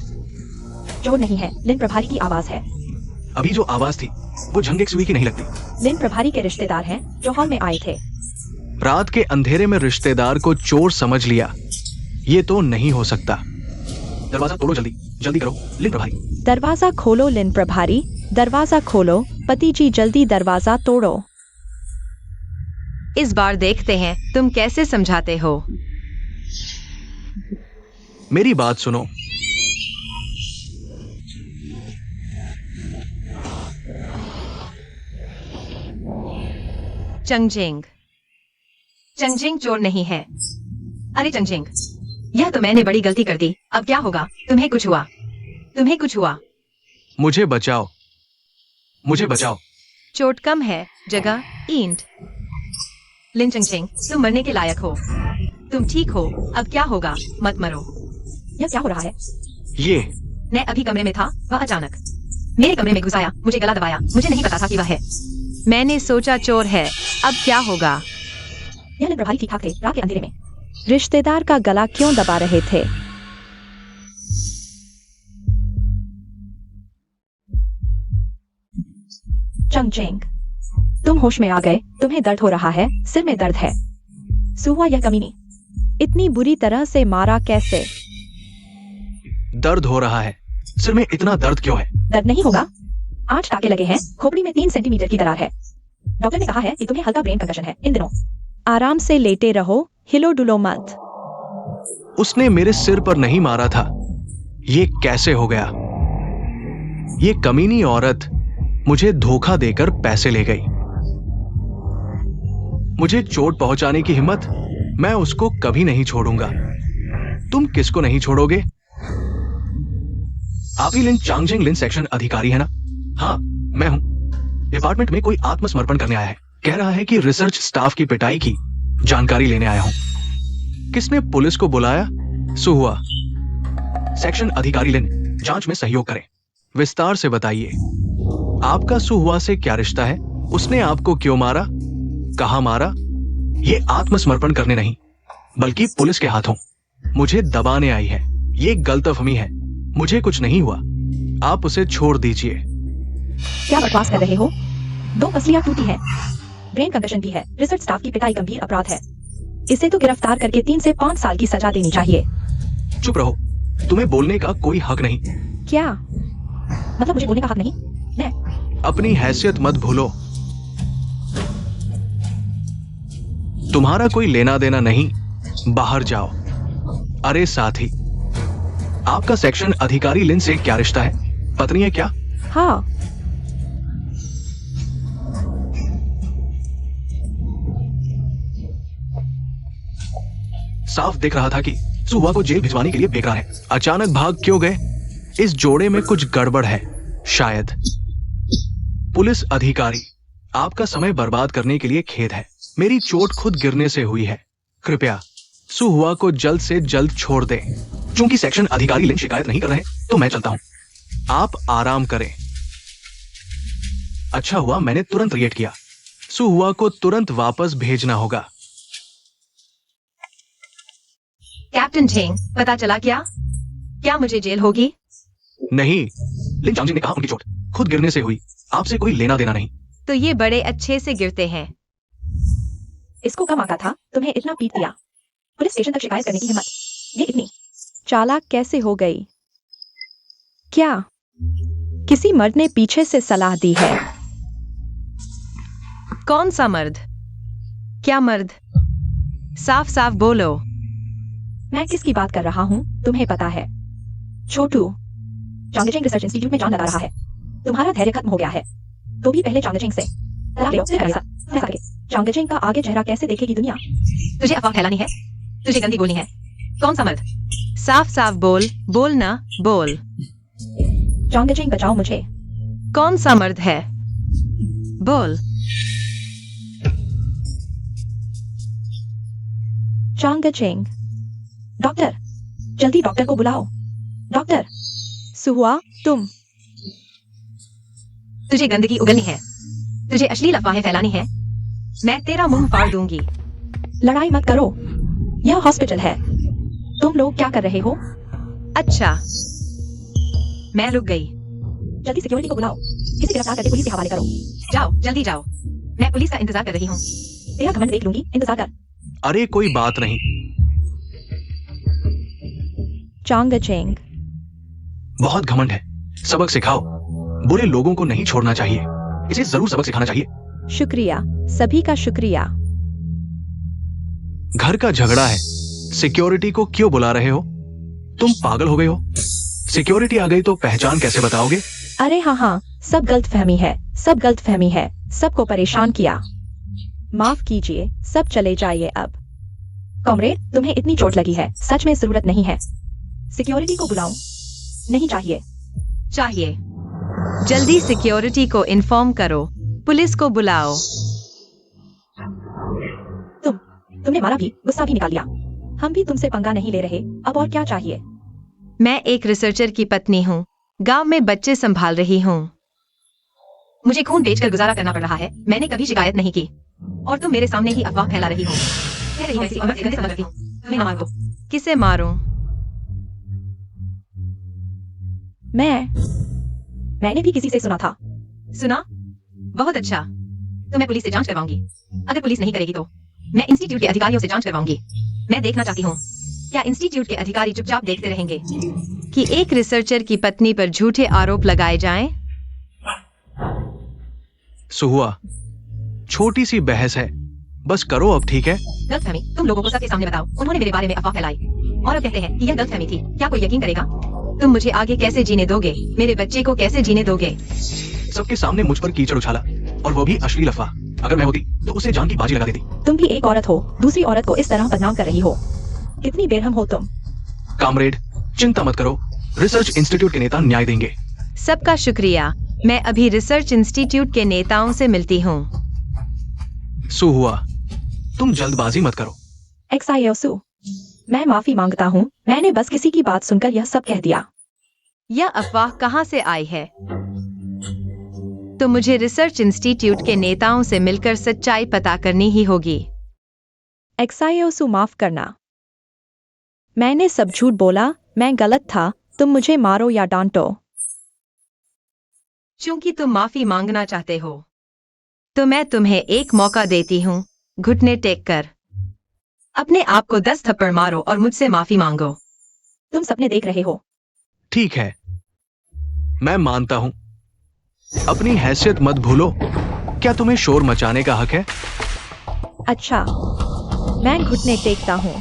चोर नहीं है, लिन प्रभारी की आवाज है। अभी जो आवाज थी वो झंग एक्सयूई की नहीं लगती। लिन प्रभारी के रिश्तेदार हैं जो हॉल में आए थे। रात के अंधेरे में रिश्तेदार को चोर समझ लिया, ये तो नहीं हो सकता। दरवाजा तोड़ो, जल्दी जल्दी करो लिन प्रभारी। दरवाजा खोलो लिन प्रभारी, दरवाजा खोलो। पति जी जल्दी दरवाजा तोड़ो। इस बार देखते हैं तुम कैसे समझाते हो। मेरी बात सुनो। चंगजिंग चोर नहीं है। अरे चंगजिंग, यह तो मैंने बड़ी गलती कर दी। अब क्या होगा? तुम्हें कुछ हुआ? मुझे बचाओ, मुझे बचाओ। चोट कम है, जगह ईंट। लिन चंगजिंग, तुम मरने के लायक हो। तुम ठीक हो। अब क्या होगा? मत मरो। यह क्या हो रहा है? ये मैं अभी कमरे में था, वह अचानक मेरे कमरे में घुस आया, मुझे गला दबाया। मुझे नहीं पता था कि वह है। मैंने सोचा चोर है। अब क्या होगा? यह लिन प्रभारी ठीक ठाक थे रात के अंधेरे में। रिश्तेदार का गला क्यों दबा रहे थे? चंगजिंग, तुम होश में आ गए। तुम्हें दर्द हो रहा है, सिर में दर्द है। सुहुआ यह कमीनी इतनी बुरी तरह से मारा कैसे? दर्द हो रहा है। सिर में इतना दर्द क्यों है? दर्द नहीं होगा। 8 टाके लगे हैं, खोपड़ी में 3 सेंटीमीटर की दरार है। डॉक्टर ने कहा है कि तुम्हें हल्का ब्रेन कंकशन है इन दिनों। आराम से लेटे रहो, हिलो डुलो मत। उसने मेरे सिर पर नहीं मारा था। ये कैसे हो गया? ये कमीनी औरत मुझे धोखा देकर पैसे ले गई। मुझे चोट पहुंचाने की हिम्मत, मैं उसको कभी नहीं छोड़ूंगा। तुम किसको नहीं छोड़ोगे? आप ही लिन चांगजिंग लिन सेक्शन अधिकारी है ना? हाँ, मैं हूं। डिपार्टमेंट में कोई आत्मसमर्पण करने आया है। कह रहा है कि रिसर्च स्टाफ की पिटाई की जानकारी लेने आया हूं। किसने पुलिस को बुलाया? सुहुआ। सेक्शन अधिकारी लिन, जांच में सहयोग करें। विस्तार से बताइए, आपका सुहुआ से क्या रिश्ता है? उसने आपको क्यों मारा? कहां मारा? ये आत्मसमर्पण करने नहीं, बल्कि पुलिस के हाथों मुझे दबाने आई है। ये गलतफहमी है। मुझे कुछ नहीं हुआ। आप उसे छोड़ दीजिए। क्या बकवास कर रहे हो? 2 पसलियां टूटी हैं, ब्रेन कंकशन भी है। रिसर्च स्टाफ की पिटाई गंभीर अपराध है। इसे तो गिरफ्तार करके 3 से 5 साल की सजा देनी चाहिए। चुप रहो, तुम्हें बोलने का कोई हक नहीं। क्या मतलब? मुझे बोलने का हक नहीं? मैं अपनी हैसियत मत भूलो। तुम्हारा कोई लेना देना नहीं, बाहर जाओ। अरे साथी, आपका सेक्शन अधिकारी लिन से क्या रिश्ता है? पत्नी है क्या? हाँ, साफ दिख रहा था कि सुहुआ को जेल भिजवाने के लिए बेकार है। अचानक भाग क्यों गए? इस जोड़े में कुछ गड़बड़ है शायद। पुलिस अधिकारी, आपका समय बर्बाद करने के लिए खेद है। मेरी चोट खुद गिरने से हुई है। कृपया सुहुआ को जल्द से जल्द छोड़ दें। चूंकि सेक्शन अधिकारी लिन शिकायत नहीं कर रहे, तो मैं चलता हूं। आप आराम करें। अच्छा हुआ मैंने तुरंत रिएक्ट किया। सुहुआ को तुरंत वापस भेजना होगा। कैप्टन झेंग, पता चला क्या? क्या मुझे जेल होगी? नहीं, लिन चांगजिंग ने कहा उनकी चोट खुद गिरने से हुई, आपसे कोई लेना देना नहीं। तो ये बड़े अच्छे से गिरते हैं। इसको कम आता था, तुम्हें इतना पीट दिया। पुलिस स्टेशन तक शिकायत करने की हिम्मत, ये इतनी चालाक कैसे हो गई? क्या किसी मर्द ने पीछे से सलाह दी है? कौन सा मर्द? क्या मर्द? साफ साफ बोलो। मैं किसकी बात कर रहा हूँ तुम्हें पता है? छोटू चांगजिंग रिसर्च इंस्टीट्यूट में जान लगा रहा है। तुम्हारा धैर्य खत्म हो गया है, तो भी पहले चांगजिंग से सलाह लो, फिर ऐसा चांगजिंग का आगे चेहरा कैसे देखेगी दुनिया? तुझे अफवाह फैलानी है, तुझे गंदी बोलनी है। कौन सा मर्द? साफ साफ बोल, बोल ना, बोल। चांग चिंग बचाओ मुझे। कौन सा मर्द है? बोल। चांग चिंग। डॉक्टर, जल्दी डॉक्टर को बुलाओ। डॉक्टर। सुहुआ, तुम। तुझे गंदगी उगलनी है, तुझे अश्लील अफवाहें फैलानी है, मैं तेरा मुंह फाड़ दूंगी। लड़ाई मत करो, यह हॉस्पिटल है। तुम लोग क्या कर रहे हो? अच्छा, मैं रुक गई। जल्दी सिक्योरिटी को बुलाओ, इसे गिरफ्तार करके पुलिस के हवाले करो। जाओ, जल्दी जाओ, मैं पुलिस का इंतजार कर रही हूँ। तेरा घमंड देख लूंगी, इंतजार कर। अरे कोई बात नहीं। चांग चिंग। बहुत घमंड है, सबक सिखाओ। बुरे लोगों को नहीं छोड़ना चाहिए, इसे जरूर सबक सिखाना चाहिए। शुक्रिया, सभी का शुक्रिया। घर का झगड़ा है, सिक्योरिटी को क्यों बुला रहे हो? तुम पागल हो गए हो? सिक्योरिटी आ गई तो पहचान कैसे बताओगे? अरे हाँ, सब गलतफहमी है, सब गलतफहमी है, सबको परेशान किया। माफ कीजिए, सब चले जाइए अब। कॉमरेड, तुम्हें इतनी चोट लगी है, सच में जरूरत नहीं है। सिक्योरिटी को बुलाऊं? नहीं चाहिए। चाहिए। जल्दी सिक्योरिटी को इन्फॉर्म करो, पुलिस को बुलाओ। तुमने मारा भी, गुस्सा भी निकाल लिया। हम भी तुमसे पंगा नहीं ले रहे, अब और क्या चाहिए? मैं एक रिसर्चर की पत्नी हूँ, गांव में बच्चे संभाल रही हूँ। मुझे खून बेचकर गुजारा करना पड़ रहा है, मैंने कभी शिकायत नहीं की, और तुम मेरे सामने ही अफवाह फैला रही हो। कह रही हो ऐसी औरत से गंदे समझ रही हूँ, तुम्हें ना मार दो। किसे मारूं? मैंने भी किसी से सुना था। सुना? बहुत अच्छा, तो मैं पुलिस से जांच करवाऊंगी। अगर पुलिस नहीं करेगी तो मैं इंस्टीट्यूट के अधिकारियों से जांच करवाऊंगी। मैं देखना चाहती हूँ, क्या इंस्टीट्यूट के अधिकारी चुपचाप देखते रहेंगे कि एक रिसर्चर की पत्नी पर झूठे आरोप लगाए जाएं? सुहुआ, छोटी सी बहस है, बस करो अब, ठीक है? गलतफहमी तुम लोगों को सबके सामने बताओ। उन्होंने मेरे बारे में अफवाह फैलाई और अब कहते हैं कि यह गलतफहमी थी। क्या कोई यकीन करेगा? तुम मुझे आगे कैसे जीने दोगे? मेरे बच्चे को कैसे जीने दोगे? सबके सामने मुझ पर कीचड़ उछाला, और वो भी अश्लील अफवाह। अगर मैं होती तो उसे जान की बाजी लगा देती। तुम भी एक औरत हो, दूसरी औरत को इस तरह बदनाम कर रही हो। कितनी बेरहम हो तुम। कामरेड, चिंता मत करो, रिसर्च इंस्टीट्यूट के नेता न्याय देंगे। सबका शुक्रिया, मैं अभी रिसर्च इंस्टीट्यूट के नेताओं से मिलती हूँ। सुहुआ, तुम जल्दबाजी मत करो। एक्सायोसु, मैं माफी मांगता हूँ, मैंने बस किसी की बात सुनकर यह सब कह दिया। यह अफवाह कहाँ से आई है? तो मुझे रिसर्च इंस्टीट्यूट के नेताओं से मिलकर सच्चाई पता करनी ही होगी। एक्सायोसु, माफ करना, मैंने सब झूठ बोला, मैं गलत था, तुम मुझे मारो या डांटो। चूंकि तुम माफी मांगना चाहते हो, तो मैं तुम्हें एक मौका देती हूँ। घुटने टेक कर अपने आप को 10 थप्पड़ मारो और मुझसे माफी मांगो। तुम सपने देख रहे हो। ठीक है, मैं मानता हूं। अपनी हैसियत मत भूलो। क्या तुम्हें शोर मचाने का हक है? अच्छा, मैं घुटने टेकता हूँ।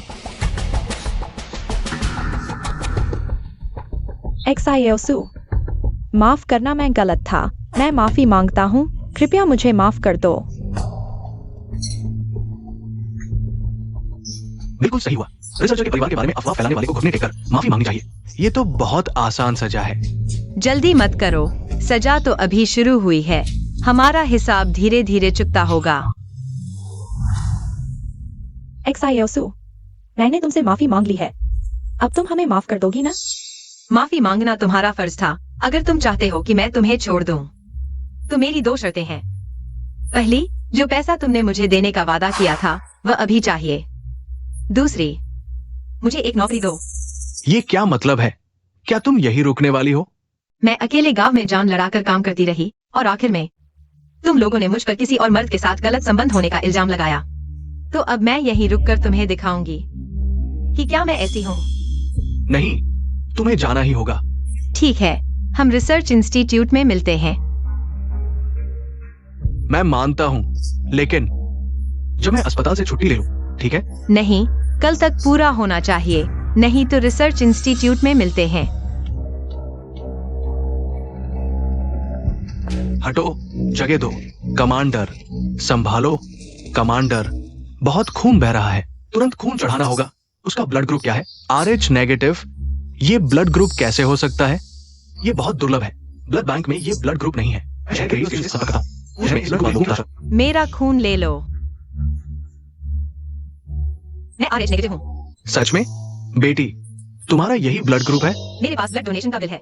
एक्सायोसु, माफ करना, मैं गलत था, मैं माफी मांगता हूँ, कृपया मुझे माफ कर दो। बिल्कुल सही हुआ। रिसर्चर के परिवार के बारे में अफवाह फैलाने वाले को घुटने टेककर माफी मांगनी चाहिए। ये तो बहुत आसान सजा है। जल्दी मत करो, सजा तो अभी शुरू हुई है। हमारा हिसाब धीरे धीरे चुकता होगा। एक्सायोसु, मैंने तुमसे माफी मांग ली है, अब तुम हमें माफ कर दोगी ना? माफी मांगना तुम्हारा फर्ज था। अगर तुम चाहते हो कि मैं तुम्हें छोड़ दूं, तो मेरी 2 शर्तें हैं। पहली, जो पैसा तुमने मुझे देने का वादा किया था वह अभी चाहिए। दूसरी, मुझे एक नौकरी दो। ये क्या मतलब है? क्या तुम यही रुकने वाली हो? मैं अकेले गांव में जान लड़ाकर काम करती रही और आखिर में तुम लोगों ने मुझ पर किसी और मर्द के साथ गलत संबंध होने का इल्जाम लगाया। तो अब मैं यहीं रुककर तुम्हें दिखाऊंगी कि क्या मैं ऐसी हूँ। नहीं, तुम्हें जाना ही होगा। ठीक है, हम रिसर्च इंस्टीट्यूट में मिलते हैं। मैं मानता हूं, लेकिन जब मैं अस्पताल से छुट्टी ले लूं, ठीक है? नहीं, कल तक पूरा होना चाहिए, नहीं तो रिसर्च इंस्टीट्यूट में मिलते हैं। हटो, जगह दो। कमांडर, संभालो। कमांडर, बहुत खून बह रहा है, तुरंत खून चढ़ाना होगा। उसका ब्लड ग्रुप क्या है? RH negative. ये ब्लड ग्रुप कैसे हो सकता है? ये बहुत दुर्लभ है। ब्लड बैंक में ये ब्लड ग्रुप नहीं है। शहर के रेडियो स्टेशन से संपर्क करता हूं। इसमें इस ब्लड ग्रुप की तलाश। मेरा खून ले लो। मैं RH नेगेटिव हूँ। सच में? बेटी, तुम्हारा यही ब्लड ग्रुप है? मेरे पास ब्लड डोनेशन का बिल है।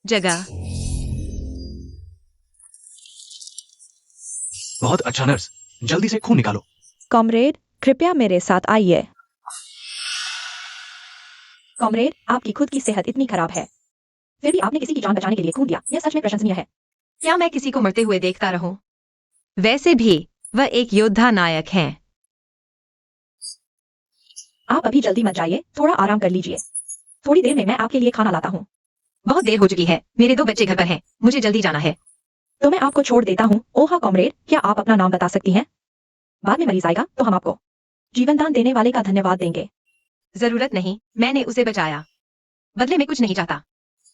जगह। बहुत अच्छा नर्स, जल्दी से खून निकालो। कॉमरेड, कृपया मेरे साथ आइए। कॉमरेड, आपकी खुद की सेहत इतनी खराब है, फिर भी आपने किसी की जान बचाने के लिए खून दिया। यह सच में प्रशंसनीय है। क्या मैं किसी को मरते हुए देखता रहूं? वैसे भी वह एक योद्धा नायक हैं। आप अभी जल्दी मत जाइए, थोड़ा आराम कर लीजिए। थोड़ी देर में मैं आपके लिए खाना लाता हूँ। बहुत देर हो चुकी है, मेरे 2 बच्चे घर पर हैं, मुझे जल्दी जाना है। तो मैं आपको छोड़ देता हूँ। ओह कॉमरेड, क्या आप अपना नाम बता सकती हैं? बाद में मरीज आएगा तो हम आपको जीवन दान देने वाले का धन्यवाद देंगे। जरूरत नहीं, मैंने उसे बचाया। बदले में कुछ नहीं चाहता।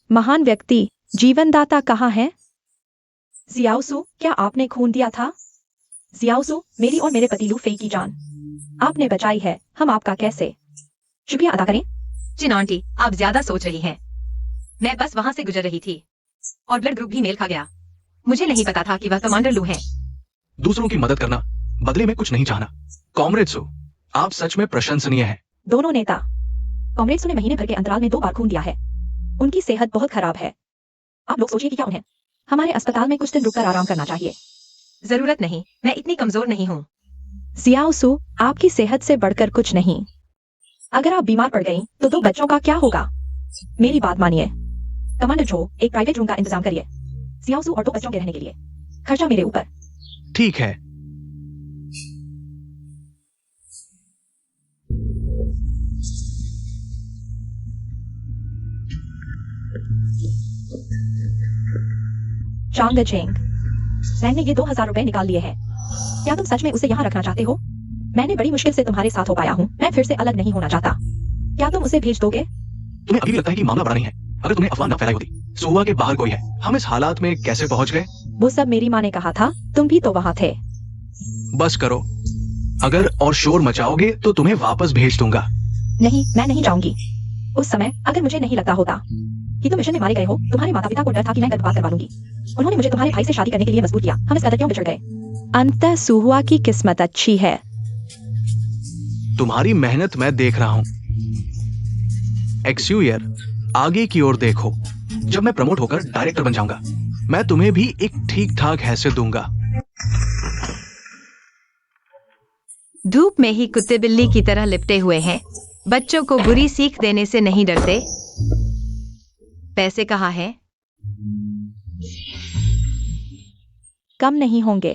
महान व्यक्ति, जीवनदाता कहाँ है? जियाओसु, क्या आपने खून दिया था? जियाओसु, मेरी और मेरे पति लू फेई की जान आपने बचाई है। हम आपका कैसे शुक्रिया अदा करें? चिन आंटी, आप ज्यादा सोच रही हैं। मैं बस वहां से गुजर रही थी और ब्लड ग्रुप भी मेल खा गया। मुझे नहीं पता था कि वह कमांडर लू हैं। दूसरों की मदद करना, बदले में कुछ नहीं चाहना। कॉमरेड सु, आप सच में प्रशंसनीय हैं। दोनों नेता। कॉमरेड्स ने महीने भर के अंतराल में 2 बार खून दिया है। उनकी सेहत बहुत खराब है। आप लोग सोचिए कि क्या उन्हें हमारे अस्पताल में कुछ दिन रुककर आराम करना चाहिए। जरूरत नहीं, मैं इतनी कमजोर नहीं हूँ। जियाओसु, आपकी सेहत से बढ़कर कुछ नहीं। अगर आप बीमार पड़ गई तो 2 बच्चों का क्या होगा? मेरी बात मानिए। कमांडर जो, एक प्राइवेट रूम का इंतजाम करिए जियाओसु और 2 बच्चों के रहने के लिए। खर्चा मेरे ऊपर। ठीक है। चांग चेंग, मैंने ये 2000 रुपए निकाल लिए हैं। क्या तुम सच में उसे यहाँ रखना चाहते हो? मैंने बड़ी मुश्किल से तुम्हारे साथ हो पाया हूँ। मैं फिर से अलग नहीं होना चाहता। क्या तुम उसे भेज दोगे? तुम्हें अभी भी लगता है कि मामला बड़ा नहीं है? अगर तुमने अफवाह न फैलाई होती। सुहुआ के बाहर कोई है। हम इस हालात में कैसे पहुंच गए? वो सब मेरी माँ ने कहा था, तुम भी तो वहाँ थे। बस करो। अगर और शोर मचाओगे तो तुम्हें वापस भेज दूंगा। नहीं, मैं नहीं जाऊंगी। उस समय अगर मुझे नहीं लगता होता कि तुम मिशन में मारे गए हो, तुम्हारे माता पिता को डर था कि मैं गर्भपात करवा लूंगी। उन्होंने मुझे तुम्हारे भाई से शादी करने के लिए मजबूर किया। हम इस कदर क्यों बिछड़ गए? अंततः सुहुआ की किस्मत अच्छी है। तुम्हारी मेहनत मैं देख रहा हूं। एक्सयूयर, आगे की ओर देखो। जब मैं प्रमोट होकर डायरेक्टर बन जाऊंगा, मैं तुम्हें भी एक ठीक ठाक हैसियत दूंगा। धूप में ही कुत्ते बिल्ली की तरह लिपटे हुए हैं। बच्चों को बुरी सीख देने से नहीं डरते। पैसे कहाँ हैं? कम नहीं होंगे।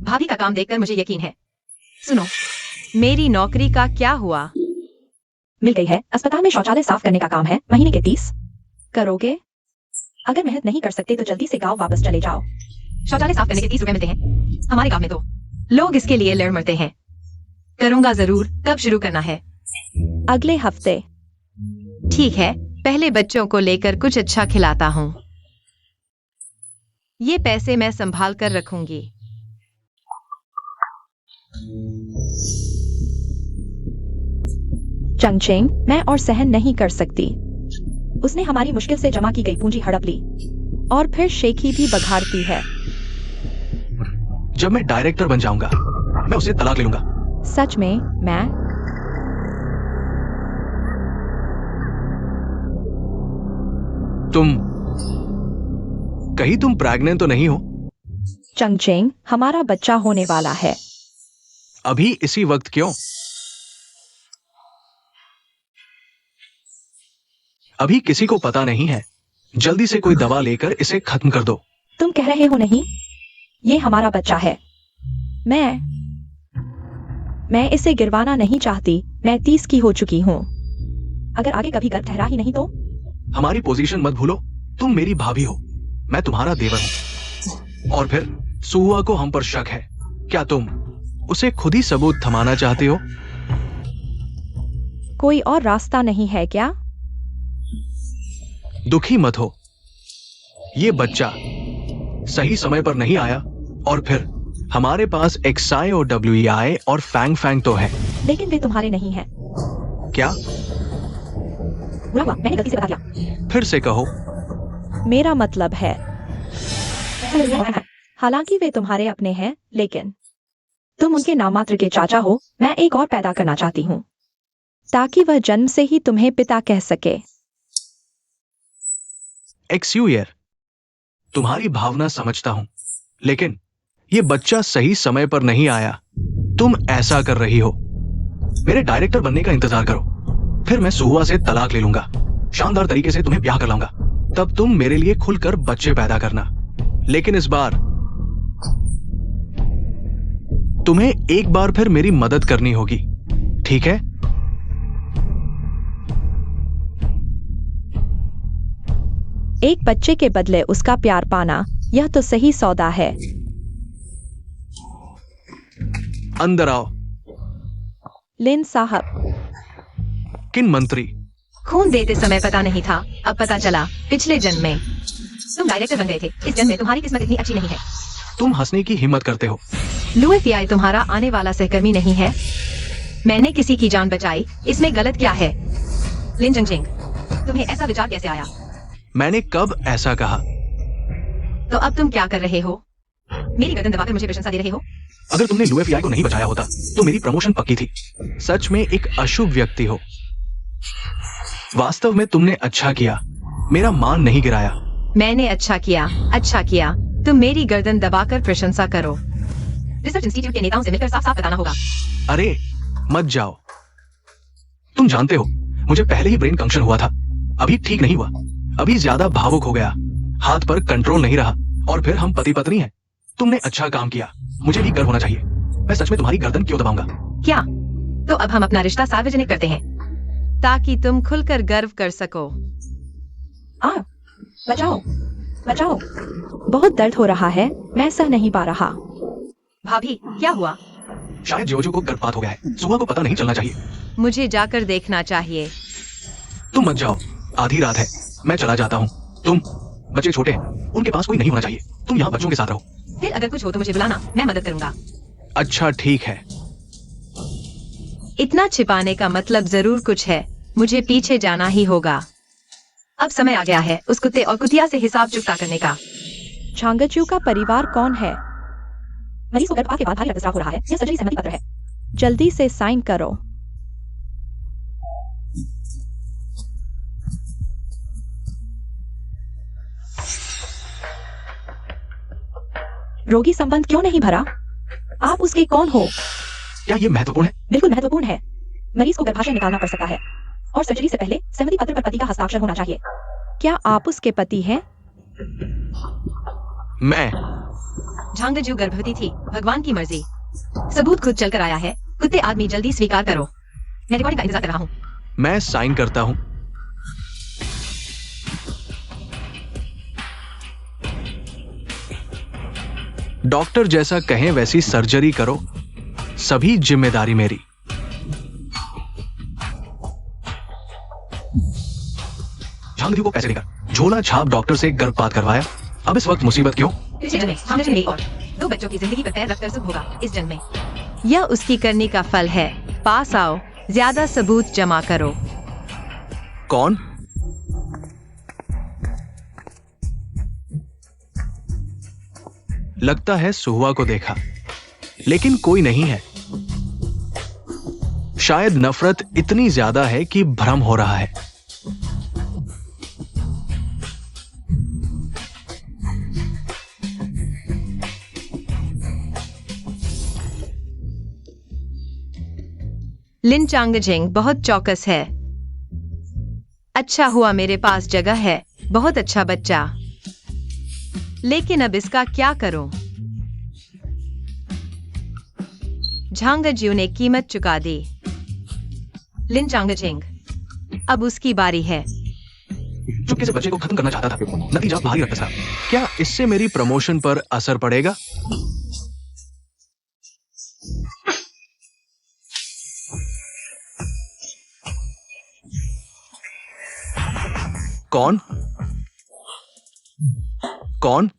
भाभी का काम देखकर मुझे यकीन है। सुनो, मेरी नौकरी का क्या हुआ? मिल गई है। अस्पताल में शौचालय साफ करने का काम है। महीने के 30 करोगे? अगर मेहनत नहीं कर सकते तो जल्दी से गांव वापस चले जाओ। शौचालय साफ करने के 30 रुपए मिलते हैं। हमारे गांव में तो लोग इसके लिए लड़ मरते हैं। करूंगा जरूर। कब शुरू करना है? अगले हफ्ते। ठीक है, पहले बच्चों को लेकर कुछ अच्छा खिलाता हूँ। ये पैसे मैं संभाल कर रखूंगी। चंगचेंग, मैं और सहन नहीं कर सकती। उसने हमारी मुश्किल से जमा की गई पूंजी हड़प ली और फिर शेखी भी बघाड़ती है। जब मैं डायरेक्टर बन जाऊंगा, मैं उसे तलाक ले लूंगा। सच में? मैं? कहीं तुम प्रेग्नेंट तो नहीं हो? चंगचेंग, हमारा बच्चा होने वाला है। अभी इसी वक्त क्यों? अभी किसी को पता नहीं है। जल्दी से कोई दवा लेकर इसे खत्म कर दो। तुम कह रहे हो नहीं? ये हमारा बच्चा है। मैं इसे गिरवाना नहीं चाहती। मैं 30 की हो चुकी हूँ। अगर आगे कभी गर्भ ठहरा ही नहीं तो? हमारी पोजीशन मत भूलो। तुम मेरी भाभी हो, मैं तुम्हारा देवर हूं। और फिर सुहुआ को हम पर शक है। क्या तुम उसे खुद ही सबूत थमाना चाहते हो? कोई और रास्ता नहीं है क्या? दुखी मत हो। ये बच्चा सही समय पर नहीं आया, और फिर हमारे पास XI और WEI और फैंग फैंग तो है। लेकिन वे तुम्हारे नहीं हैं। क्या? बुरा हुआ, मैंने गलती से बता दिया। फिर से कहो। मेरा मतलब है, हालांकि वे तुम्हारे अपने हैं, लेकिन तुम उनके नाममात्र के चाचा हो। मैं एक और पैदा करना चाहती हूँ ताकि वह जन्म से ही तुम्हें पिता कह सके। एक्सयूयर, तुम्हारी भावना समझता हूं, लेकिन ये बच्चा सही समय पर नहीं आया। तुम ऐसा कर रही हो। मेरे डायरेक्टर बनने का इंतजार करो, फिर मैं सुहुआ से तलाक ले लूंगा, शानदार तरीके से तुम्हें ब्याह कर लाऊंगा। तब तुम मेरे लिए खुलकर बच्चे पैदा करना। लेकिन इस बार तुम्हें एक बार फिर मेरी मदद करनी होगी, ठीक है? एक बच्चे के बदले उसका प्यार पाना, यह तो सही सौदा है। अंदर आओ। लिन साहब। किन मंत्री? खून देते समय पता नहीं था, अब पता चला। पिछले जन्म में तुम डायरेक्टर बन गए थे। इस जन्म में तुम्हारी किस्मत इतनी अच्छी नहीं है। तुम हंसने की हिम्मत करते हो। लुएफियाई तुम्हारा आने वाला सहकर्मी नहीं है। मैंने किसी की जान बचाई, इसमें गलत क्या है? लिन चंगजिंग, तुम्हें ऐसा विचार कैसे आया? मैंने कब ऐसा कहा? तो अब तुम क्या कर रहे हो? मेरी गर्दन दबाकर मुझे प्रशंसा दे रहे हो? अगर तुमने लुएफियाई को नहीं बचाया होता तो मेरी प्रमोशन पक्की थी। सच में एक अशुभ व्यक्ति हो। वास्तव में तुमने अच्छा किया, मेरा मान नहीं गिराया। मैंने अच्छा किया। तुम मेरी गर्दन दबाकर प्रशंसा करो। रिसर्च इंस्टीट्यूट के नेताओं से मिलकर साफ साफ बताना होगा। अरे मत जाओ। तुम जानते हो, मुझे पहले ही ब्रेन कंक्शन हुआ था, अभी ठीक नहीं हुआ। अभी ज्यादा भावुक हो गया, हाथ पर कंट्रोल नहीं रहा, और फिर हम पति पत्नी हैं। तुमने अच्छा काम किया, मुझे भी गर्व होना चाहिए। मैं सच में तुम्हारी गर्दन क्यों दबाऊंगा? क्या? तो अब हम अपना रिश्ता सार्वजनिक करते हैं ताकि तुम खुलकर गर्व कर सको। बचाओ, बचाओ। बहुत दर्द हो रहा है, मैं सह नहीं पा रहा। भाभी, क्या हुआ? शायद जोजो को गर्भपात हो गया है। सुबह को पता नहीं चलना चाहिए। मुझे जाकर देखना चाहिए। तुम मत जाओ, आधी रात है, मैं चला जाता हूँ। तुम, बच्चे छोटे हैं, उनके पास कोई नहीं होना चाहिए। तुम यहाँ बच्चों के साथ रहो। फिर अगर कुछ हो तो मुझे बुलाना, मैं मदद करूंगा। अच्छा ठीक है। इतना छिपाने का मतलब जरूर कुछ है। मुझे पीछे जाना ही होगा। अब समय आ गया है उस कुत्ते और कुतिया से हिसाब चुकता करने का। झांगचू का परिवार कौन है? मरीज को गर्भपात के बाद भारी रक्तस्राव हो रहा है। यह सर्जरी सहमति पत्र है। जल्दी से साइन करो। रोगी संबंध क्यों नहीं भरा? आप उसके कौन हो? क्या ये महत्वपूर्ण है? बिल्कुल महत्वपूर्ण है। मरीज को गर्भाशय निकालना पड़ सकता है और सर्जरी से पहले सहमति पत्र पर पति का हस्ताक्षर होना चाहिए। क्या आप उसके पति हैं? मैं। झांगजू गर्भवती थी, भगवान की मर्जी। सबूत खुद चलकर आया है। कुत्ते आदमी, जल्दी स्वीकार करो। मैं रिकॉर्डिंग का इंतजार कर रहा हूँ। मैं साइन करता हूँ। डॉक्टर जैसा कहें वैसी सर्जरी करो, सभी जिम्मेदारी मेरी। झांगजू को पैसे देकर झोला छाप डॉक्टर से गर्भपात करवाया। अब इस वक्त मुसीबत क्यों? पिछले जन्म में झांगजू ने एक और 2 बच्चों की जिंदगी पर पैर रखकर सुख होगा। इस जन्म में यह उसकी करनी का फल है। पास आओ, ज्यादा सबूत जमा करो। कौन? लगता है सुहुआ को देखा, लेकिन कोई नहीं है। शायद नफरत इतनी ज्यादा है कि भ्रम हो रहा है। लिन चांगजिंग बहुत चौकस है। अच्छा हुआ मेरे पास जगह है। बहुत अच्छा बच्चा। लेकिन अब इसका क्या करूं? झांगजू ने कीमत चुका दी। लिन चांगजिंग, अब उसकी बारी है। चुपके से बच्चे को खत्म करना चाहता था, नतीजा भारी रक्तस्राव। क्या इससे मेरी प्रमोशन पर असर पड़ेगा? कौन? कौन?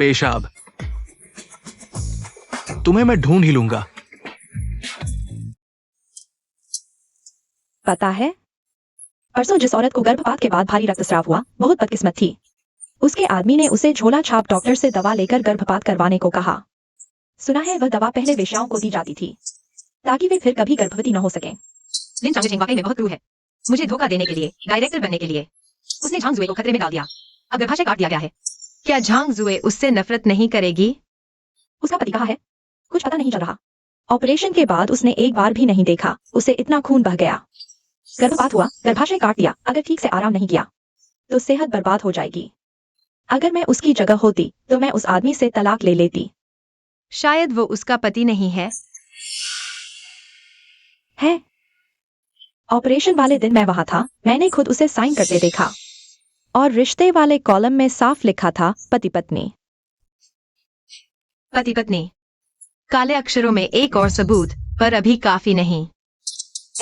पेशाब। तुम्हें मैं ढूंढ ही लूंगा। पता है, परसों जिस औरत को गर्भपात के बाद भारी रक्तस्राव हुआ, बहुत बदकिस्मत थी। उसके आदमी ने उसे झोला छाप डॉक्टर से दवा लेकर गर्भपात करवाने को कहा। सुना है वह दवा पहले वेश्याओं को दी जाती थी ताकि वे फिर कभी गर्भवती न हो सकें। लिन चांगचेंग वाकई में बहुत क्रूर है। मुझे धोखा देने के लिए, डायरेक्टर बनने के लिए उसने झांग जुए को खतरे में डाल दिया। अब गर्भाशय काट दिया गया है। क्या झांग जुए उससे नफरत नहीं करेगी? उसका पति कहाँ है? कुछ पता नहीं चल रहा। ऑपरेशन के बाद उसने एक बार भी नहीं देखा। उसे इतना खून बह गया। गर्भपात हुआ, गर्भाशय काट दिया। अगर ठीक से आराम नहीं किया तो सेहत बर्बाद हो जाएगी। अगर मैं उसकी जगह होती तो मैं उस आदमी से तलाक ले लेती। शायद वो उसका पति नहीं है। है। ऑपरेशन वाले दिन मैं वहां था। मैंने खुद उसे साइन करते देखा और रिश्ते वाले कॉलम में साफ लिखा था पति पत्नी। पति पत्नी। काले अक्षरों में एक और सबूत, पर अभी काफी नहीं।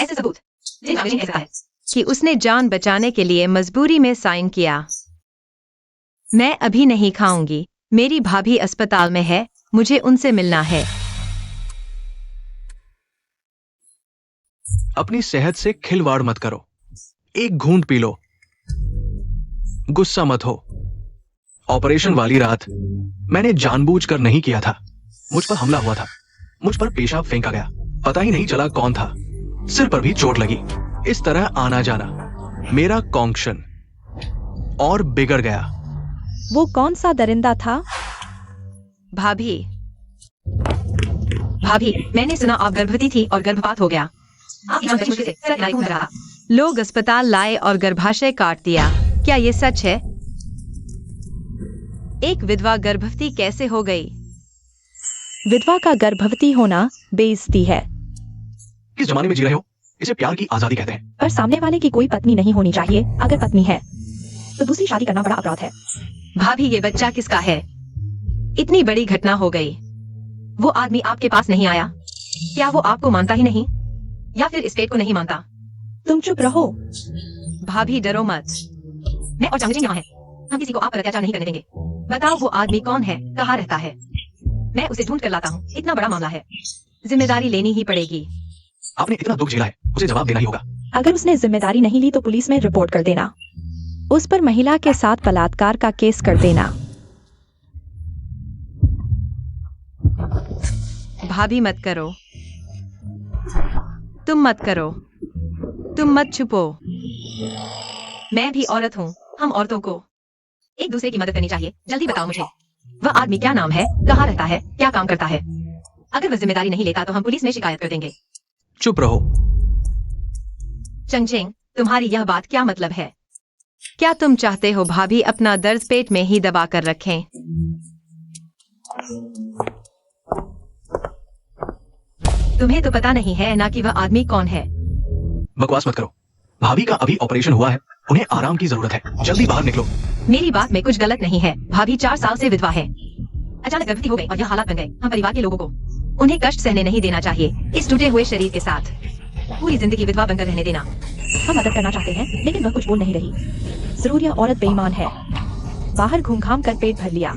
ऐसे सबूत लिन चांगचेंग कह सकता है कि उसने जान बचाने के लिए मजबूरी में साइन किया। मैं अभी नहीं खाऊंगी। मेरी भाभी अस्पताल में है। मुझे उनसे मिलना है। अपनी सेहत से खिलवाड़ मत करो। एक घूंट पी लो। गुस्सा मत हो। ऑपरेशन वाली रात मैंने जानबूझकर नहीं किया था। मुझ पर हमला हुआ था। मुझ पर पेशाब फेंका गया। पता ही नहीं चला कौन था। सिर पर भी चोट लगी। इस तरह आना जाना मेरा कॉन्क्शन और बिगड़ गया। वो कौन सा दरिंदा था? भाभी। भाभी, मैंने सुना आप गर्भवती थी और गर्भपात हो गया। आप यहाँ मुश्किल से सर किनारे घूम रहा। लोग अस्पताल लाए और गर्भाशय काट दिया। क्या ये सच है? एक विधवा गर्भवती कैसे हो गई? विधवा का गर्भवती होना बेइज्जती है। किस जमाने में जी रहे हो? इसे प्यार की आजादी कहते हैं। पर सामने वाले की कोई पत्नी नहीं होनी चाहिए। अगर पत्नी है तो दूसरी शादी करना बड़ा अपराध है। भाभी, ये बच्चा किसका है? इतनी बड़ी घटना हो गई। वो आदमी आपके पास नहीं आया। क्या वो आपको मानता ही नहीं, या फिर स्टेट को नहीं मानता? तुम चुप रहो। भाभी, डरो मत। मैं और चांगचेंग यहाँ हैं। हम किसी को आप पर अत्याचार नहीं करने देंगे। बताओ वो आदमी कौन है, कहाँ रहता है? मैं उसे ढूंढ कर लाता हूँ। इतना बड़ा मामला है, जिम्मेदारी लेनी ही पड़ेगी। आपने इतना दुख झेला है, उसे जवाब देना ही होगा। अगर उसने जिम्मेदारी नहीं ली तो पुलिस में रिपोर्ट कर देना। उस पर महिला के साथ बलात्कार का केस कर देना। भाभी, मत करो। तुम मत करो। तुम मत छुपो। मैं भी औरत हूँ। हम औरतों को एक दूसरे की मदद करनी चाहिए। जल्दी बताओ मुझे, वह आदमी क्या नाम है, कहाँ रहता है, क्या काम करता है? अगर वह जिम्मेदारी नहीं लेता तो हम पुलिस में शिकायत कर देंगे। चुप रहो। चंगचेंग, तुम्हारी यह बात क्या मतलब है? क्या तुम चाहते हो भाभी अपना दर्द पेट में ही दबा कर रखें? तुम्हें तो पता नहीं है ना कि वह आदमी कौन है। बकवास मत करो। भाभी का अभी ऑपरेशन हुआ है। उन्हें आराम की जरूरत है। जल्दी बाहर निकलो। मेरी बात में कुछ गलत नहीं है। भाभी 4 साल से विधवा है। अचानक गर्भवती हो गई और यह हालात बन गए। हम परिवार के लोगों को उन्हें कष्ट सहने नहीं देना चाहिए। इस टूटे हुए शरीर के साथ पूरी जिंदगी विधवा बनकर रहने देना। हम मदद करना चाहते हैं लेकिन वह कुछ बोल नहीं रही। जरूर यह औरत बेईमान है। बाहर घूम घाम कर पेट भर लिया।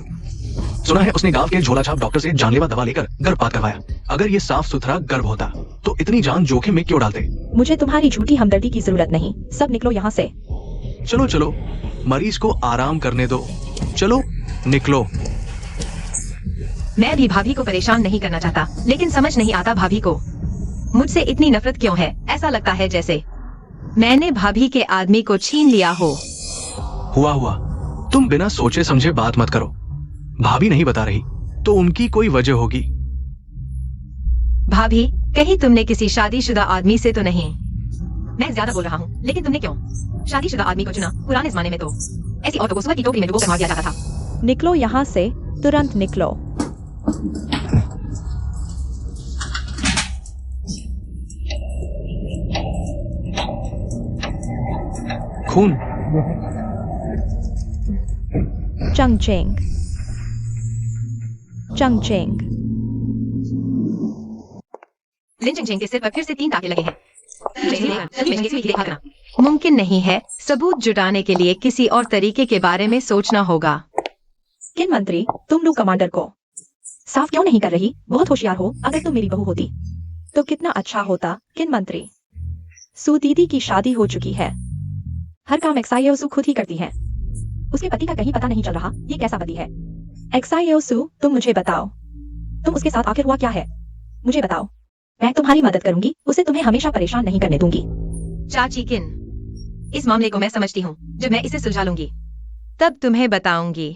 सुना है उसने गांव के झोला छाप डॉक्टर से जानलेवा दवा लेकर गर्भपात करवाया। अगर ये साफ सुथरा गर्भ होता तो इतनी जान जोखिम में क्यों डालते? मुझे तुम्हारी झूठी हमदर्दी की जरूरत नहीं। सब निकलो यहाँ से। चलो चलो, मरीज को आराम करने दो। चलो निकलो। मैं भी भाभी को परेशान नहीं करना चाहता, लेकिन समझ नहीं आता भाभी को मुझसे इतनी नफरत क्यों है। ऐसा लगता है जैसे मैंने भाभी के आदमी को छीन लिया हो। हुआ। तुम बिना सोचे समझे बात मत करो। भाभी नहीं बता रही तो उनकी कोई वजह होगी। भाभी, कहीं तुमने किसी शादीशुदा आदमी से तो नहीं? मैं ज्यादा बोल रहा हूँ, लेकिन तुमने क्यों शादीशुदा आदमी को चुना? पुराने जमाने में तो ऐसी औरतों को सुअर की टोकरी में डुबोकर मार दिया जाता था। निकलो यहाँ से, तुरंत निकलो। खून। चंगचेंग। लिन चंगचेंग के सिर पर फिर से 3 टाके लगे हैं। मुमकिन नहीं है। सबूत जुटाने के लिए किसी और तरीके के बारे में सोचना होगा। किन मंत्री, तुम लोग कमांडर को साफ क्यों नहीं कर रही? बहुत होशियार हो। अगर तुम मेरी बहू होती तो कितना अच्छा होता। किन मंत्री, सू दीदी की शादी हो चुकी है। हर काम एक्साइयोसु खुद ही करती है। उसके पति का कहीं पता नहीं चल रहा। ये कैसा पति है? एक्साइयोसु, तुम मुझे बताओ, तुम उसके साथ आखिर हुआ क्या है? मुझे बताओ, मैं तुम्हारी मदद करूंगी। उसे तुम्हें हमेशा परेशान नहीं करने दूंगी। चाची किन, इस मामले को मैं समझती हूँ। जब मैं इसे सुलझा लूंगी तब तुम्हें बताऊंगी।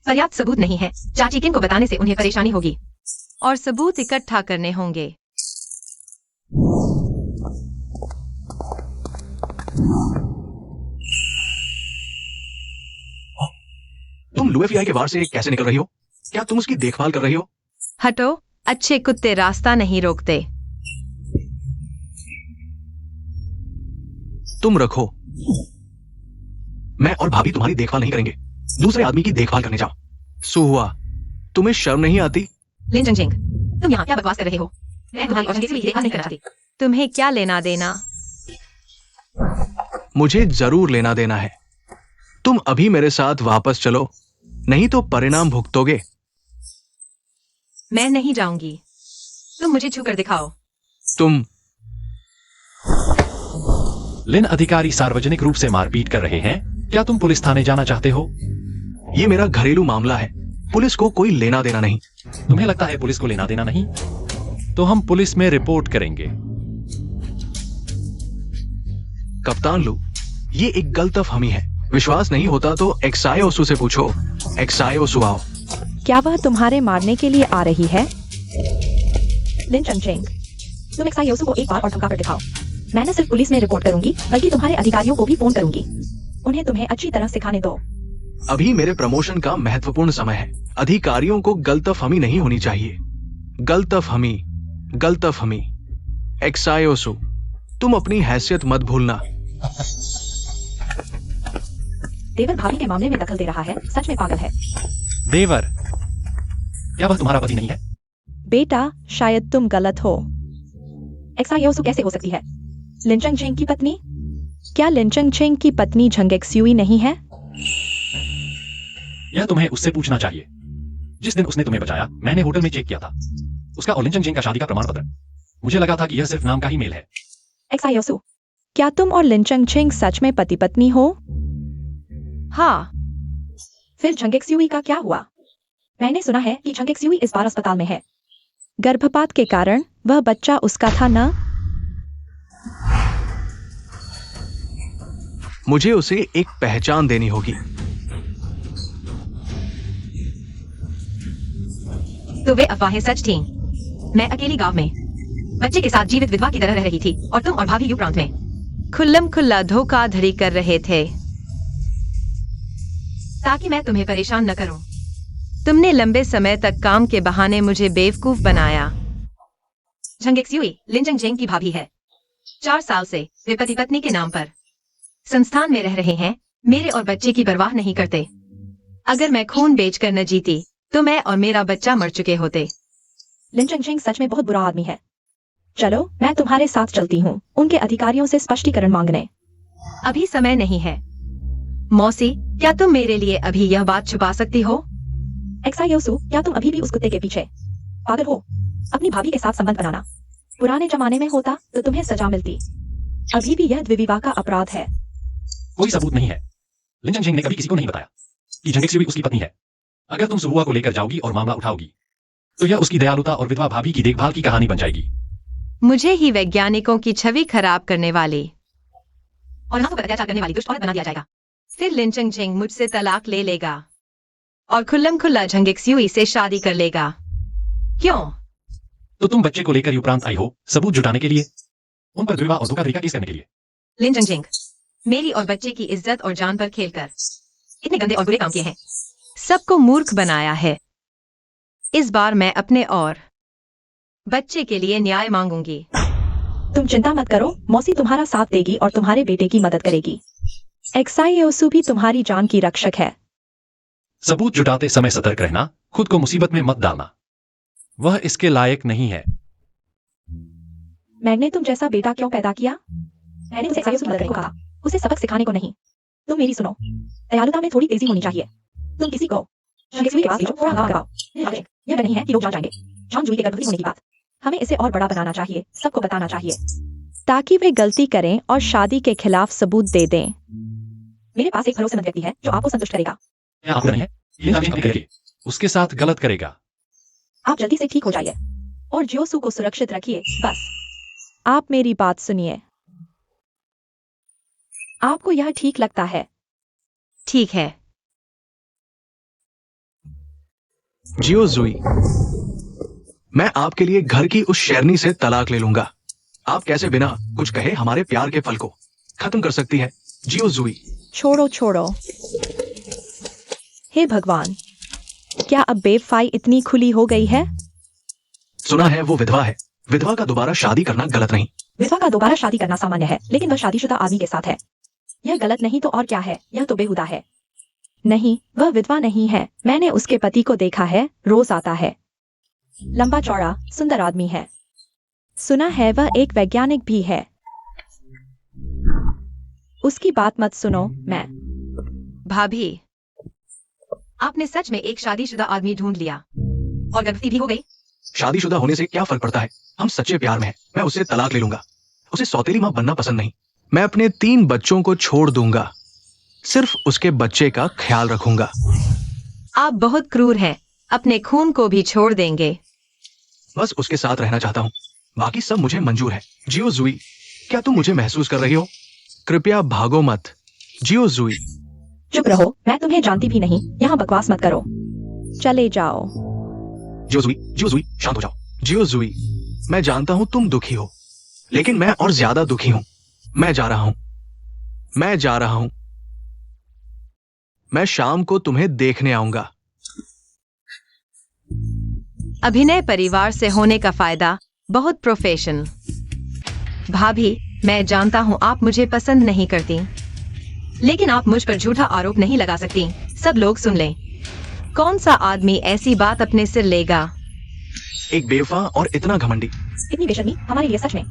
पर्याप्त सबूत नहीं है। चाची किन को बताने से उन्हें परेशानी होगी और सबूत इकट्ठा करने होंगे। तुम लुएफियाई के वार से कैसे निकल रही हो? क्या तुम उसकी देखभाल कर रही हो? हटो, अच्छे कुत्ते रास्ता नहीं रोकते। तुम रखो, मैं और भाभी तुम्हारी देखभाल नहीं करेंगे। दूसरे आदमी की देखभाल करने जाओ। सुहुआ, तुम्हें शर्म नहीं आती? लिन जंगजिंग, तुम यहाँ क्या बकवास कर रहे हो? मैं तुम्हारी और जंग की देखभाल नहीं करना चाहती। तुम्हें क्या लेना देना? मुझे जरूर लेना देना है। तुम अभी मेरे साथ वापस चलो, नहीं तो परिणाम भुगतोगे। मैं नहीं जाऊंगी। तुम मुझे छू कर दिखाओ। तुम लिन अधिकारी सार्वजनिक रूप से मारपीट कर रहे हैं। क्या तुम पुलिस थाने जाना चाहते हो? ये मेरा घरेलू मामला है। पुलिस को कोई लेना देना नहीं। तुम्हें लगता है पुलिस को लेना देना नहीं? तो हम पुलिस में रिपोर्ट करेंगे। कप्तान लू, ये एक गलतफहमी है। विश्वास नहीं होता तो एक्सायोसु से पूछो। एक्सायोसु आओ। क्या वह तुम्हारे मारने के लिए आ रही है? लिन चंगचेंग, तुम एक्सायोसु को एक बार और धमका कर दिखाओ। मैं न सिर्फ पुलिस में रिपोर्ट करूंगी बल्कि तुम्हारे अधिकारियों को भी फोन करूंगी। उन्हें तुम्हें अच्छी तरह सिखाने दो। अभी मेरे प्रमोशन का महत्वपूर्ण समय है। अधिकारियों को गलतफहमी नहीं होनी चाहिए। गलतफहमी, गलतफहमी। एक्सायोसु, तुम अपनी हैसियत मत भूलना। देवर भाभी के मामले में दखल दे रहा है। सच में पागल है। देवर, क्या वह तुम्हारा पति नहीं है? बेटा, शायद तुम गलत हो। एक्सायोसु कैसे हो सकती है? लिन चंगचेंग की पत्नी? क्या लिन चंगचेंग की पत्नी झंगेक्स्यूई नहीं है? यह तुम्हें उससे पूछना चाहिए। जिस दिन उसने तुम्हें बचाया, मैंने होटल में चेक किया था। उसका और लिन चंगचेंग का शादी का प्रमाण पत्र। मुझे लगा था कि यह सिर्फ नाम का ही मेल है। एक्सायोसु, क्या तुम और लिन चंगचेंग सच में पति पत्नी हो? हाँ। फिर झंगेक्स्यूई का क्या हुआ? मैंने सुना है कि झंगेक्स्यूई इस बार अस्पताल में है। गर्भपात के कारण वह बच्चा उसका था ना? मुझे उसे एक पहचान देनी होगी। तो वे अफवाहें सच थीं। मैं अकेली गांव में बच्चे के साथ जीवित विधवा की तरह रह रही थी और तुम और भाभी यू प्रांत में खुल्लम खुल्ला धोखाधड़ी कर रहे थे ताकि मैं तुम्हें परेशान न करूं। तुमने लंबे समय तक काम के बहाने मुझे बेवकूफ बनाया। झंगेक्स्यूई लिन चंगचेंग की भाभी है। 4 साल से वे पति पत्नी के नाम पर संस्थान में रह रहे हैं। मेरे और बच्चे की परवाह नहीं करते। अगर मैं खून बेचकर न जीती तो मैं और मेरा बच्चा मर चुके होते। लिन चंगचेंग सच में बहुत बुरा आदमी है। चलो, मैं तुम्हारे साथ चलती हूँ उनके अधिकारियों से स्पष्टीकरण मांगने। अभी समय नहीं है। मौसी, क्या तुम मेरे लिए अभी यह बात छुपा सकती हो? एक्सायोसु, क्या तुम अभी भी उस कुत्ते के पीछे पागल हो? अपनी भाभी के साथ संबंध बनाना पुराने जमाने में होता तो तुम्हें सजा मिलती। अभी भी यह द्विविवाह का अपराध है। कोई सबूत नहीं है। लिन चंगचेंग ने कभी किसी को नहीं बताया कि झंगेक्स्यूई उसकी पत्नी है। अगर तुम सुहुआ को लेकर जाओगी और मामला उठाओगी तो यह उसकी दयालुता और विधवा भाभी की देखभाल की कहानी बन जाएगी। मुझे ही वैज्ञानिकों की छवि खराब करने वाली और हाथों पर अत्याचार करने वाली दुष्ट औरत बना दिया जाएगा। फिर लिन चंगचेंग मुझसे तलाक ले लेगा और खुल्लम खुल्ला झंगेक्स्यूई से शादी कर लेगा। क्यों? तो तुम बच्चे को लेकर युप्रांत आई हो सबूत जुटाने के लिए, उन पर विवाह और धोखाधड़ी का केस करने के लिए। लिन चंगचेंग, मेरी और बच्चे की इज्जत और जान पर खेलकर इतने गंदे और बुरे काम किए हैं। सबको मूर्ख बनाया है। इस बार मैं अपने और बच्चे के लिए न्याय मांगूंगी। तुम चिंता मत करो, मौसी तुम्हारा साथ देगी और तुम्हारे बेटे की मदद करेगी। एक्सायोसु भी तुम्हारी जान की रक्षक है। सबूत जुटाते समय सतर्क रहना, खुद को मुसीबत में मत डालना। वह इसके लायक नहीं है। मैंने तुम जैसा बेटा क्यों पैदा किया? मैंने उसे एक्सायोसु की मदद करने को कहा, उसे सबक सिखाने को नहीं। तुम मेरी सुनो, दयालुता में थोड़ी तेजी होनी चाहिए। तुम किसी को शंगेसुई के पास भेजो, थोड़ा हंगामा कराओ। यह डर नहीं है कि लोग जान जाएंगे। चांगजुई के गर्भवती होने की बात, हमें इसे और बड़ा बनाना चाहिए, सबको बताना चाहिए, ताकि वे गलती करें और शादी के खिलाफ सबूत दे दें। मेरे पास एक भरोसेमंद व्यक्ति है जो आपको संतुष्ट करेगा। क्या आपको नहीं है? ये काम नहीं करेगी, उसके साथ गलत करेगा। आप जल्दी से ठीक हो जाइए और जियोसू को सुरक्षित रखिए। बस आप मेरी बात सुनिए। आपको यह ठीक लगता है? ठीक है। जियो जुई, मैं आपके लिए घर की उस शेरनी से तलाक ले लूंगा। आप कैसे बिना कुछ कहे हमारे प्यार के फल को खत्म कर सकती है? जियो जुई। छोड़ो छोड़ो। हे भगवान, क्या अब बेवफाई इतनी खुली हो गई है? सुना है वो विधवा है। विधवा का दोबारा शादी करना गलत नहीं। विधवा का दोबारा शादी करना सामान्य है, लेकिन वह शादीशुदा आदमी के साथ है। यह गलत नहीं तो और क्या है? यह तो बेहुदा है। नहीं, वह विधवा नहीं है। मैंने उसके पति को देखा है, रोज आता है। लंबा चौड़ा सुंदर आदमी है। सुना है वह एक वैज्ञानिक भी है। उसकी बात मत सुनो। मैं भाभी, आपने सच में एक शादीशुदा आदमी ढूंढ लिया और गर्भवती भी हो गई। शादीशुदा होने से क्या फर्क पड़ता है? हम सच्चे प्यार में हैं। मैं उससे तलाक ले लूंगा। उसे सौतेली मां बनना पसंद नहीं। मैं अपने 3 बच्चों को छोड़ दूंगा। सिर्फ उसके बच्चे का ख्याल रखूंगा। आप बहुत क्रूर हैं। अपने खून को भी छोड़ देंगे। बस उसके साथ रहना चाहता हूँ। बाकी सब मुझे मंजूर है। जियो जुई, क्या तुम मुझे महसूस कर रही हो? कृपया भागो मत। जियो जुई। चुप रहो, मैं तुम्हें जानती भी नहीं। यहाँ बकवास मत करो, चले जाओ। जियो जुई, शांत हो जाओ। जियो जुई, मैं जानता हूं तुम दुखी हो, लेकिन मैं और ज्यादा दुखी हूं। मैं जा रहा हूं। मैं जा रहा हूं। मैं शाम को तुम्हें देखने आऊंगा। अभिनय परिवार से होने का फायदा, बहुत प्रोफेशनल। भाभी, मैं जानता हूँ आप मुझे पसंद नहीं करती, लेकिन आप मुझ पर झूठा आरोप नहीं लगा सकती। सब लोग सुन लें। कौन सा आदमी ऐसी बात अपने सिर लेगा? एक बेवफा और इतना घमंडी। इतनी बेशर्मी हमारे लिए सच में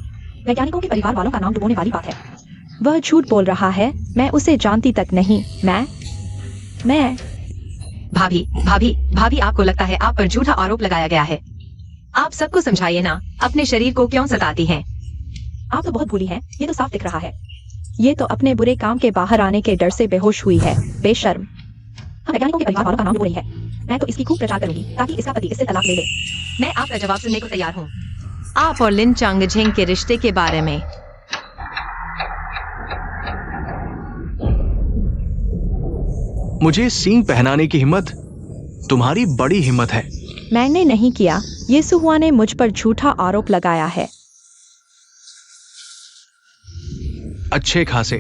वैज्ञानिकों के परिवार वालों का नाम डुबोने वाली बात है। वह झूठ बोल रहा है। मैं उसे जानती तक नहीं। मैं भाभी, भाभी, भाभी, आपको लगता है आप पर झूठा आरोप लगाया गया है? आप सबको समझाइए ना, अपने शरीर को क्यों सताती हैं? आप तो बहुत भूली हैं। ये तो साफ दिख रहा है। ये तो अपने बुरे काम के बाहर आने के डर से बेहोश हुई है। बेशर्म। हम वैज्ञानिकों के परिवार वालों का नाम डुबो रही है। मैं तो इसकी खूब प्रचार करूंगी ताकि इसका पति इससे तलाक ले ले। मैं आपका जवाब सुनने को तैयार हूँ। आप और लिन चांगझेंग के रिश्ते के बारे में। मुझे सींग पहनाने की हिम्मत तुम्हारी बड़ी हिम्मत है। मैंने नहीं किया। ये सुहुआ ने मुझ पर झूठा आरोप लगाया है। अच्छे खासे।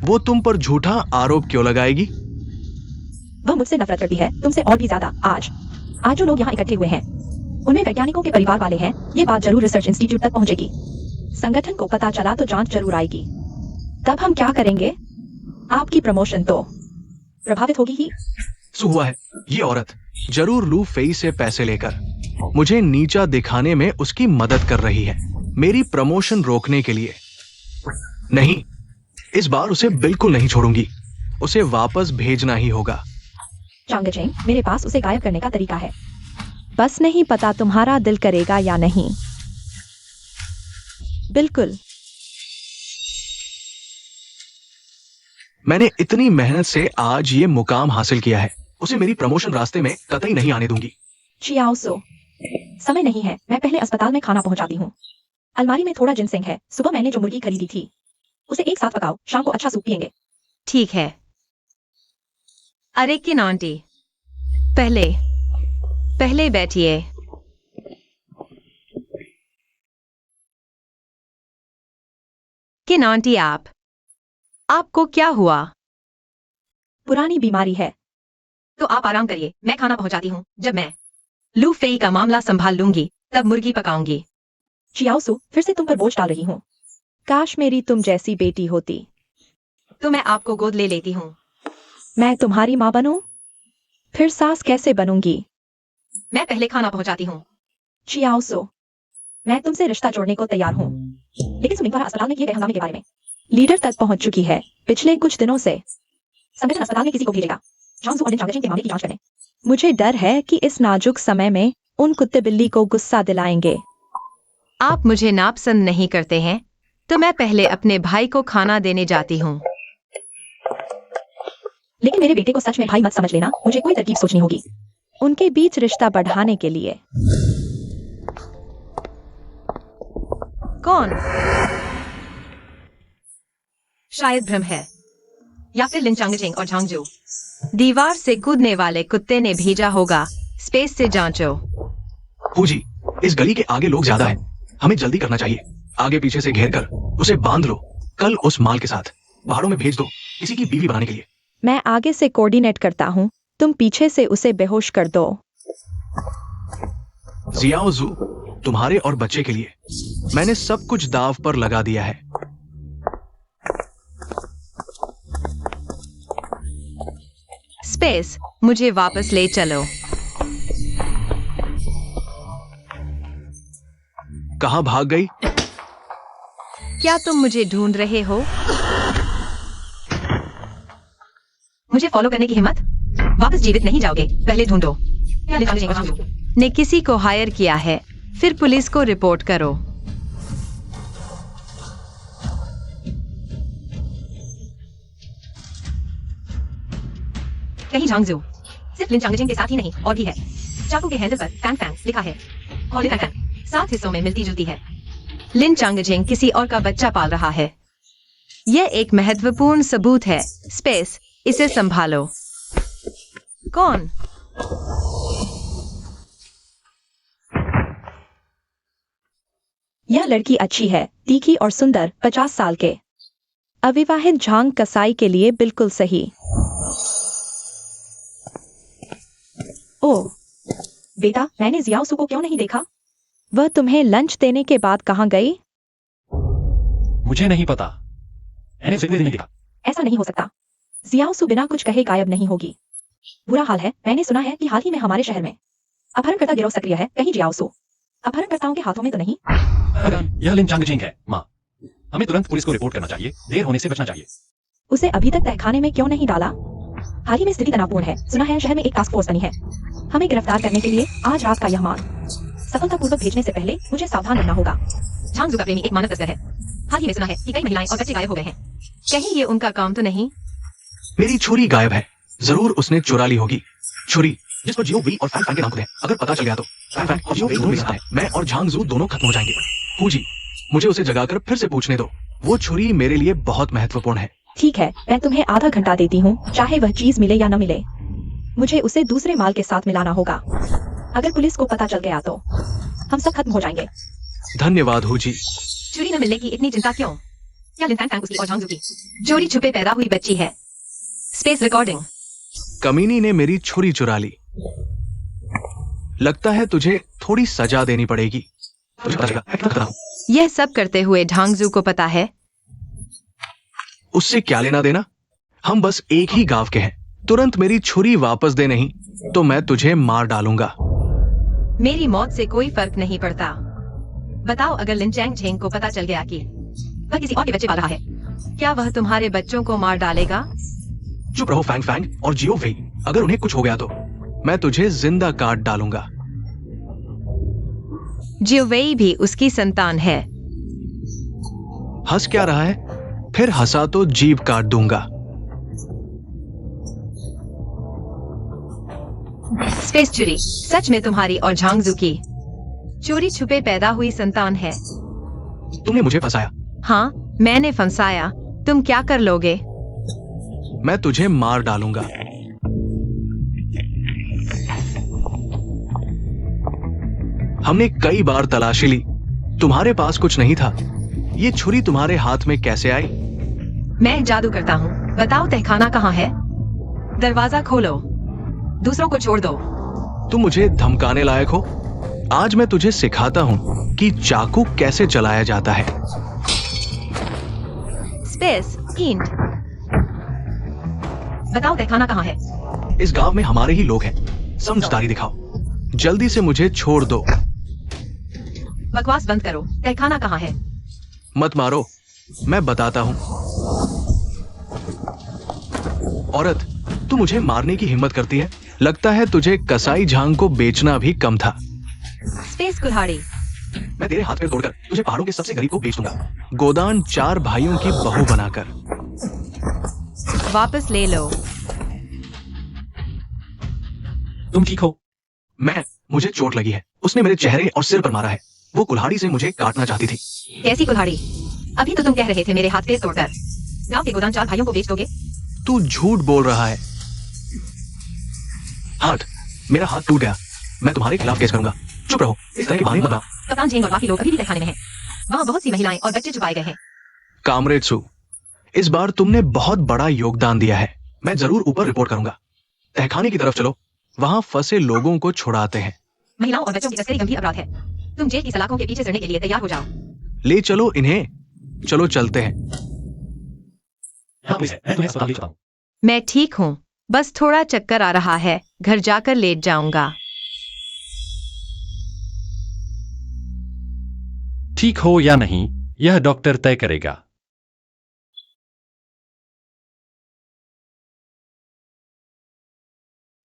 वो तुम पर झूठा आरोप क्यों लगाएगी? वह मुझसे नफरत करती है, तुमसे और भी ज्यादा। आज जो लोग यहाँ इकट्ठे हुए हैं उनमें वैज्ञानिकों के परिवार वाले हैं। ये बात जरूर रिसर्च इंस्टीट्यूट तक पहुंचेगी। संगठन को पता चला तो जांच जरूर आएगी। तब हम क्या करेंगे? आपकी प्रमोशन तो प्रभावित होगी ही। सुहुआ है ये औरत जरूर लू फेई से पैसे लेकर मुझे नीचा दिखाने में उसकी मदद कर रही है, मेरी प्रमोशन रोकने के लिए। नहीं, इस बार उसे बिल्कुल नहीं छोड़ूंगी। उसे वापस भेजना ही होगा। चांगझेंग, मेरे पास उसे गायब करने का तरीका है। बस नहीं पता तुम्हारा दिल करेगा या नहीं। बिल्कुल। मैंने इतनी मेहनत से आज ये मुकाम हासिल किया है। उसे मेरी प्रमोशन रास्ते में कतई नहीं आने दूंगी। चियाओसो, समय नहीं है। मैं पहले अस्पताल में खाना पहुंचाती हूँ। अलमारी में थोड़ा जिनसेंग है। सुबह मैंने जो मुर्गी खरीदी थी उसे एक साथ पकाओ। शाम को अच्छा सूप पियेंगे। ठीक है। अरे किन आंटी, पहले बैठिए। किन आंटी, आपको क्या हुआ? पुरानी बीमारी है। तो आप आराम करिए, मैं खाना पहुंचाती हूँ। जब मैं लू फेई का मामला संभाल लूंगी तब मुर्गी पकाऊंगी। चियाओसो, फिर से तुम पर बोझ डाल रही हूँ। काश मेरी तुम जैसी बेटी होती। तो मैं आपको गोद ले लेती हूँ। मैं तुम्हारी माँ बनूं? फिर सास कैसे बनूंगी? मैं पहले खाना पहुंचाती हूँ। चियाओसो, मैं तुमसे रिश्ता जोड़ने को तैयार हूँ, लेकिन सुनिंग द्वारा अस्पताल में किए गए हंगामे के बारे में। लीडर तक पहुंच चुकी है पिछले कुछ दिनों से। संगठन अस्पताल में किसी को भेजेगा झांगजू और लिन चांगचेन के मामले की जांच करने। मुझे डर है कि इस नाजुक समय में उन कुत्ते बिल्ली को गुस्सा दिलाएंगे। आप मुझे नापसंद नहीं करते हैं तो मैं पहले अपने भाई को खाना देने जाती हूँ। लेकिन मेरे बेटे को सच में भाई मत समझ लेना, मुझे कोई तरकीब सोचनी होगी उनके बीच रिश्ता बढ़ाने के लिए। कौन? शायद भ्रम है, या फिर लिन चांगचेन और झांगजू। दीवार से कूदने वाले कुत्ते ने भेजा होगा। स्पेस से जांचो। फूजी, इस गली के आगे लोग ज्यादा हैं। हमें जल्दी करना चाहिए। आगे पीछे से घेर कर उसे बांध लो। कल उस माल के साथ पहाड़ों में भेज दो किसी की बीवी बनाने के लिए। मैं आगे से कोऑर्डिनेट करता हूँ, तुम पीछे से उसे बेहोश कर दो। जियाओ जू, तुम्हारे और बच्चे के लिए मैंने सब कुछ दाव पर लगा दिया है। स्पेस, मुझे वापस ले चलो। कहाँ भाग गई? क्या तुम मुझे ढूंढ रहे हो? मुझे फॉलो करने की हिम्मत? वापस जीवित नहीं जाओगे, पहले ढूंढो। ने किसी को हायर किया है, फिर पुलिस को रिपोर्ट करो। कहीं झांगजू सिर्फ लिन चांगचेन के साथ ही नहीं और भी है। चाकू के हैंडल पर फैंग फैंग लिखा है और लिन फैंग फैंग 7 हिस्सों में मिलती जुलती है। लिन चांगचेन किसी और का बच्चा पाल रहा है। यह एक महत्वपूर्ण सबूत है। स्पेस, इसे संभालो। कौन? यह लड़की अच्छी है, तीखी और सुंदर, 50 साल के अविवाहित झांग कसाई के लिए बिल्कुल सही। ओह बेटा, मैंने जियाओसू को क्यों नहीं देखा? वह तुम्हें लंच देने के बाद कहाँ गई? मुझे नहीं पता, मैंने उसे नहीं देखा। ऐसा नहीं हो सकता। जियाओसू बिना कुछ कहे गायब नहीं होगी। बुरा हाल है, मैंने सुना है कि हाल ही में हमारे शहर में अपहरणकर्ता गिरोह सक्रिय है। कहीं जियाओसू अपहरणकर्ताओं के हाथों में तो नहीं? यह लिन चांगचेन है माँ। हमें तुरंत पुलिस को रिपोर्ट करना चाहिए, देर होने से बचना चाहिए। उसे अभी तक तहखाने में क्यों नहीं डाला? हाल ही में स्थिति तनावपूर्ण है। सुना है शहर में एक टास्क फोर्स बनी है हमें गिरफ्तार करने के लिए। आज रात का यह माल सफलतापूर्वक भेजने से पहले मुझे सावधान रहना होगा। झांगजू का प्रेमी एक मानव तस्कर है। हाल ही में सुना है कि कई महिलाएं और बच्चे गायब हो गए हैं। कहीं ये उनका काम तो नहीं? मेरी छुरी गायब है। जरूर उसने चुरा ली होगी। छुरी जिस पर जियो वी और फैंग फैंग के नाम खुद है। अगर पता चल गया तो फैंग फैंग और जियो वी दोनों है। मैं और झांगजू दोनों खत्म हो जाएंगे। फूजी, मुझे उसे जगाकर फिर से पूछने दो। वो छुरी मेरे लिए बहुत महत्वपूर्ण है। ठीक है, मैं तुम्हें आधा घंटा देती हूँ, चाहे वह चीज मिले या न मिले। मुझे उसे दूसरे माल के साथ मिलाना होगा। अगर पुलिस को पता चल गया तो हम सब खत्म हो जाएंगे। धन्यवाद हुजी। चोरी न मिलने की इतनी चिंता क्यों? क्या लिन फैंग फैंग उसकी और झांगजू की जोड़ी छुपे पैदा हुई बच्ची है? Space recording. कमीनी ने मेरी छुरी चुरा ली। लगता है तुझे थोड़ी सजा देनी पड़ेगी। तुझे पता चला, मैं कितना खतरा हूं। यह सब करते हुए झांगजू को पता है। उससे क्या लेना देना? हम बस एक ही गांव के हैं। तुरंत मेरी छुरी वापस दे, नहीं तो मैं तुझे मार डालूंगा। मेरी मौत से कोई फर्क नहीं पड़ता। बताओ, अगर लिन चांगचेन को पता चल गया कि वह किसी और के बच्चे पाल रहा है, क्या वह तुम्हारे बच्चों को मार डालेगा? चुप रहो फैंग फैंग और जियो वेई। अगर उन्हें कुछ हो गया तो मैं तुझे जिंदा काट डालूंगा। जियोवेई भी उसकी संतान है। हंस क्या रहा है? फिर हंसा तो जीभ काट दूंगा। स्पेस चोरी सच में तुम्हारी और झांगजू की चोरी छुपे पैदा हुई संतान है। तुमने मुझे फंसाया। हाँ, मैंने फंसाया। तुम क्या कर लोगे? मैं तुझे मार डालूंगा। हमने कई बार तलाशी ली, तुम्हारे पास कुछ नहीं था। ये छुरी तुम्हारे हाथ में कैसे आई? मैं जादू करता हूँ। बताओ, तहखाना कहाँ है? दरवाजा खोलो, दूसरों को छोड़ दो। तुम मुझे धमकाने लायक हो। आज मैं तुझे सिखाता हूँ कि चाकू कैसे चलाया जाता है। Space int. बताओ, तहखाना कहाँ है? इस गांव में हमारे ही लोग हैं। समझदारी दिखाओ, जल्दी से मुझे छोड़ दो। बकवास बंद करो। तहखाना कहाँ है? मत मारो, मैं बताता हूँ। औरत, तू मुझे मारने की हिम्मत करती है? लगता है तुझे कसाई झांग को बेचना भी कम था। स्पेस कुल्हाड़ी। मैं तेरे हाथ पैर तोड़कर तुझे पहाड़ों के सबसे गरीब को बेच दूंगा, गोदान 4 भाइयों की बहू बनाकर। वापस ले लो। तुम ठीक हो? मुझे चोट लगी है। उसने मेरे चेहरे और सिर पर मारा है। वो कुल्हाड़ी से मुझे काटना चाहती थी। कैसी कुल्हाड़ी? अभी तो तुम कह रहे थे मेरे हाथ पैर तोड़कर गांव के गोदान 4 भाइयों को बेच दोगे। तू झूठ बोल रहा है। मेरा हाथ टूट गया। मैं तुम्हारे खिलाफ केस करूंगा। चुप रहो, इस तरह के बहाने मत बनाओ। कप्तान झेंग और बाकी लोग अभी भी तहखाने में हैं। वहाँ बहुत सी महिलाएं और बच्चे छुपाए गए हैं। कामरेड सू, इस बार तुमने बहुत बड़ा योगदान दिया है। मैं जरूर ऊपर रिपोर्ट करूंगा। तहखाने की तरफ चलो, वहां फंसे लोगों को छुड़ाते हैं। महिलाओं और बच्चों की तस्करी गंभीर अपराध है। तुम जेल की सलाखों के पीछे चढ़ने के लिए तैयार हो जाओ। ले चलो इन्हें। चलो चलते हैं। हाँ पुलिस है, मैं तुम्हें अस्पताल ले चलता हूँ। मैं ठीक हूँ, बस थोड़ा चक्कर आ रहा है। घर जाकर लेट जाऊंगा। ठीक हो या नहीं, यह डॉक्टर तय करेगा।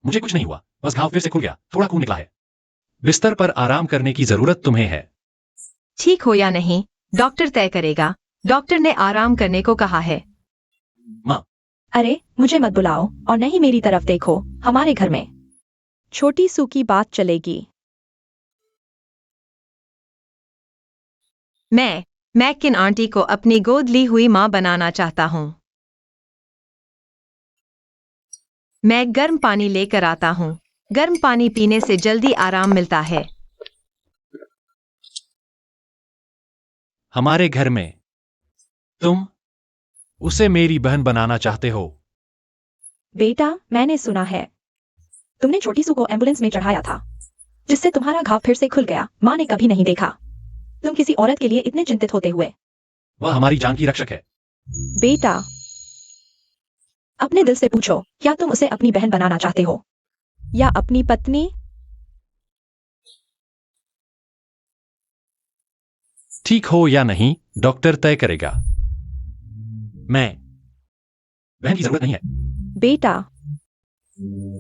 मुझे कुछ नहीं हुआ, बस घाव फिर से खुल गया, थोड़ा खून निकला है। बिस्तर पर आराम करने की जरूरत तुम्हें है। ठीक हो या नहीं, डॉक्टर तय करेगा। डॉक्टर ने आराम करने को कहा है। माँ, अरे मुझे मत बुलाओ और नहीं मेरी तरफ देखो। हमारे घर में छोटी सू की बात चलेगी। मैं किन आंटी को अपनी गोद ली हुई माँ बनाना चाहता हूँ। मैं गर्म पानी लेकर आता हूँ। गर्म पानी पीने से जल्दी आराम मिलता है। हमारे घर में तुम उसे मेरी बहन बनाना चाहते हो? बेटा, मैंने सुना है तुमने छोटी सू को एम्बुलेंस में चढ़ाया था, जिससे तुम्हारा घाव फिर से खुल गया। माँ ने कभी नहीं देखा तुम किसी औरत के लिए इतने चिंतित होते हुए। वह हमारी जान की रक्षक है। बेटा, अपने दिल से पूछो, क्या तुम उसे अपनी बहन बनाना चाहते हो या अपनी पत्नी? ठीक हो या नहीं, डॉक्टर तय करेगा। मैं बहन की जरूरत नहीं है। बेटा,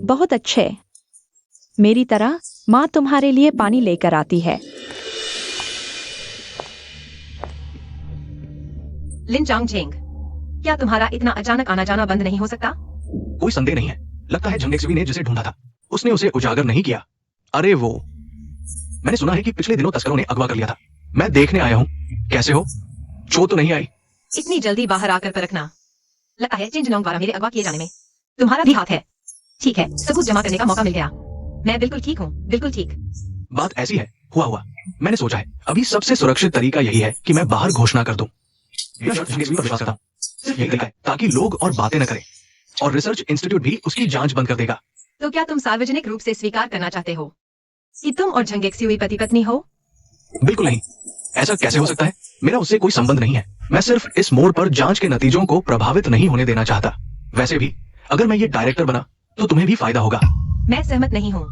बहुत अच्छे। मेरी तरह माँ तुम्हारे लिए पानी लेकर आती है। लिन चांग झेंग, क्या तुम्हारा इतना अचानक आना जाना बंद नहीं हो सकता? कोई संदेह नहीं है। लगता है झंगेक्सुई ने जिसे ढूंढा था उसने उसे उजागर नहीं किया। अरे वो, मैंने सुना है कि पिछले दिनों तस्करों ने अगवा कर लिया था। मैं देखने आया हूँ। कैसे हो? चोट तो नहीं आई? इतनी जल्दी बाहर आकर परखना। लगता है चिंजनोंग द्वारा मेरे अगवा किए जाने में तुम्हारा भी हाथ है। ठीक है, सबूत जमा करने का मौका मिल गया। मैं बिल्कुल ठीक हूँ, बिल्कुल ठीक। बात ऐसी है, हुआ मैंने सोचा है अभी सबसे सुरक्षित तरीका यही है कि मैं बाहर घोषणा कर दूं। मेरा शर्त झंगेक्सुई पर विश्वास करता हूं। सिर्फ यही तरीका है ताकि लोग और बातें न करें, और रिसर्च इंस्टीट्यूट भी उसकी जांच बंद कर देगा। तो क्या तुम सार्वजनिक रूप से स्वीकार करना चाहते हो कि तुम और झंगेक्सुई पति पत्नी हो? बिल्कुल नहीं। ऐसा कैसे हो सकता है? मेरा उससे कोई संबंध नहीं है। मैं सिर्फ इस मोड़ पर जांच के नतीजों को प्रभावित नहीं होने देना चाहता। वैसे भी अगर मैं ये डायरेक्टर बना तो तुम्हें भी फायदा होगा। मैं सहमत नहीं हूँ।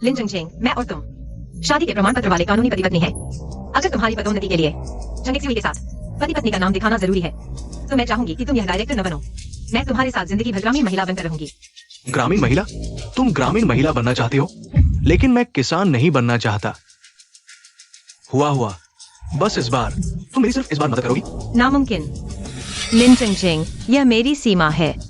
लिन चंगचेंग, मैं और तुम शादी के प्रमाण पत्र वाले कानूनी पति पत्नी है। अगर तुम्हारी पदोन्नति के लिए झंगेक्सुई के साथ पति पत्नी का नाम दिखाना जरूरी है, तो मैं चाहूंगी कि तुम यह डायरेक्टर न बनो। मैं तुम्हारे साथ जिंदगी भर ग्रामीण महिला बनकर रहूंगी। ग्रामीण महिला? तुम ग्रामीण महिला बनना चाहती हो, लेकिन मैं किसान नहीं बनना चाहता। हुआ। बस इस बार तुम मेरी सिर्फ इस बार मदद करोगी? नामुमकिन। लिन चंगचेंग, यह मेरी सीमा है। क्या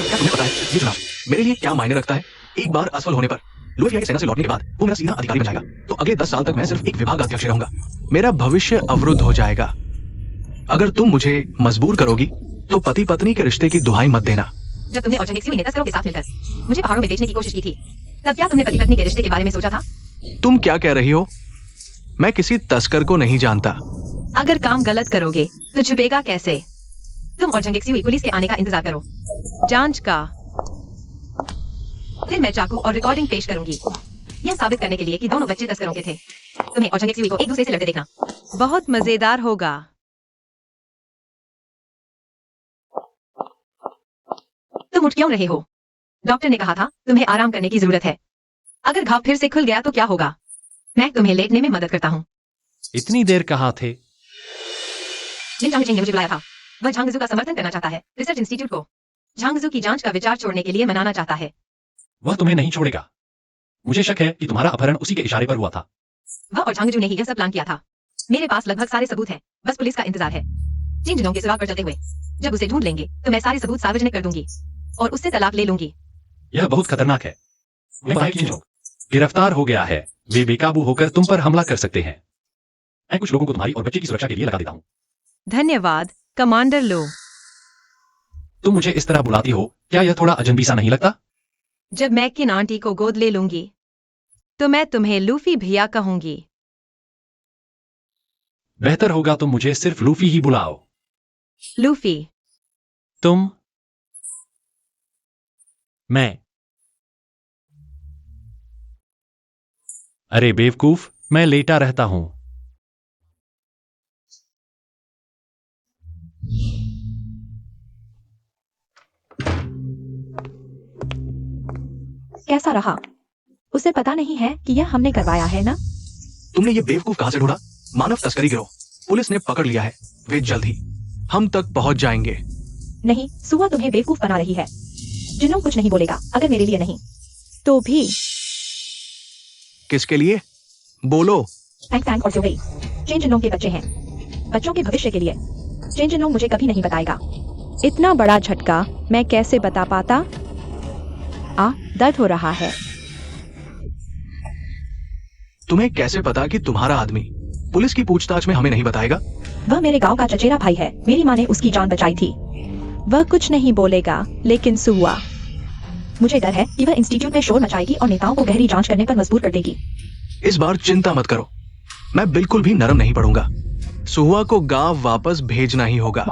तुम्हें पता है ये चुनाव मेरे लिए क्या मायने रखता है? एक बार असफल होने पर लुइफिया की सेना से लौटने के बाद वो मेरा सीधा अधिकारी बन जाएगा। तो अगले 10 साल तक मैं सिर्फ एक विभाग अध्यक्ष रहूंगा। मेरा भविष्य अवरुद्ध हो जाएगा। अगर तुम मुझे मजबूर करोगी तो पति पत्नी के रिश्ते की दुहाई मत देना। जब तुमने और झंगेक्सुई ने तस्करों के साथ मिलकर मुझे पहाड़ों में बेचने की कोशिश की थी, तब क्या तुमने पति पत्नी के रिश्ते के बारे में सोचा था? तुम क्या कह रही हो? मैं किसी तस्कर को नहीं जानता। अगर काम गलत करोगे तो छुपेगा कैसे? तुम और झंगेक्सुई पुलिस के आने का इंतजार करो, जांच का। फिर मैं चाकू और रिकॉर्डिंग पेश करूंगी, यह साबित करने के लिए कि दोनों बच्चे तस्करों के थे। तुम्हें और झंगेक्सुई को एक दूसरे से लड़ते देखना बहुत मजेदार होगा। तुम उठ क्यों रहे हो? डॉक्टर ने कहा था तुम्हें आराम करने की जरूरत है। अगर घाव फिर से खुल गया तो क्या होगा? मैं तुम्हें लेटने में मदद करता हूँ। इतनी देर कहाँ थे? लिन चांगचेंग ने मुझे बुलाया था। वह झांगजू का समर्थन करना चाहता है। रिसर्च इंस्टीट्यूट को झांगजू की जांच का विचार छोड़ने के लिए मनाना चाहता है। वह तुम्हें नहीं छोड़ेगा। मुझे शक है कि तुम्हारा अपहरण उसी के इशारे पर हुआ था। वह और झांगजू ने ही यह सब प्लान किया था। मेरे पास लगभग सारे सबूत हैं, बस पुलिस का इंतजार है। जिन जिनों के सुराग पर चलते हुए जब उसे ढूंढ लेंगे तो मैं सारे सबूत सार्वजनिक कर दूंगी और उससे तलाक ले लूंगी। यह बहुत खतरनाक है। गिरफ्तार हो गया है। वे बेकाबू होकर तुम पर हमला कर सकते हैं। मैं कुछ लोगों को तुम्हारी और बच्चे की सुरक्षा के लिए लगा देता हूँ। धन्यवाद कमांडर लो। तुम मुझे इस तरह बुलाती हो, क्या यह थोड़ा अजनबी सा नहीं लगता? जब मैं किन आंटी को गोद ले लूंगी तो मैं तुम्हें लूफी भैया कहूंगी। बेहतर होगा तुम मुझे सिर्फ लूफी ही बुलाओ। लूफी। तुम। मैं। अरे बेवकूफ, मैं लेटा रहता हूं। कैसा रहा? उसे पता नहीं है कि यह हमने करवाया है ना? तुमने ये बेवकूफ कहां से ढूंढा? मानव तस्करी गिरोह पुलिस ने पकड़ लिया है। वे जल्द ही हम तक पहुंच जाएंगे। नहीं, सुहा तुम्हें बेवकूफ बना रही है। जिन्हों कुछ नहीं बोलेगा अगर मेरे लिए नहीं तो भी। किसके लिए? बोलो। टैंक टैंक और सुगई चेंज जिनों के बच्चे हैं। बच्चों के भविष्य के लिए चेंज जिनों मुझे कभी नहीं बताएगा। इतना बड़ा झटका मैं कैसे बता पाता? दर्द हो रहा है। तुम्हें कैसे पता कि तुम्हारा आदमी पुलिस की पूछताछ में हमें नहीं बताएगा? वह मेरे गांव का चचेरा भाई है। मेरी माँ ने उसकी जान बचाई थी। वह कुछ नहीं बोलेगा, लेकिन सुहा मुझे डर है कि वह इंस्टीट्यूट में शोर मचाएगी और नेताओं को गहरी जांच करने पर मजबूर कर देगी। इस बार चिंता मत करो, मैं बिल्कुल भी नरम नहीं पड़ूंगा। सुहा को गांव वापस भेजना ही होगा,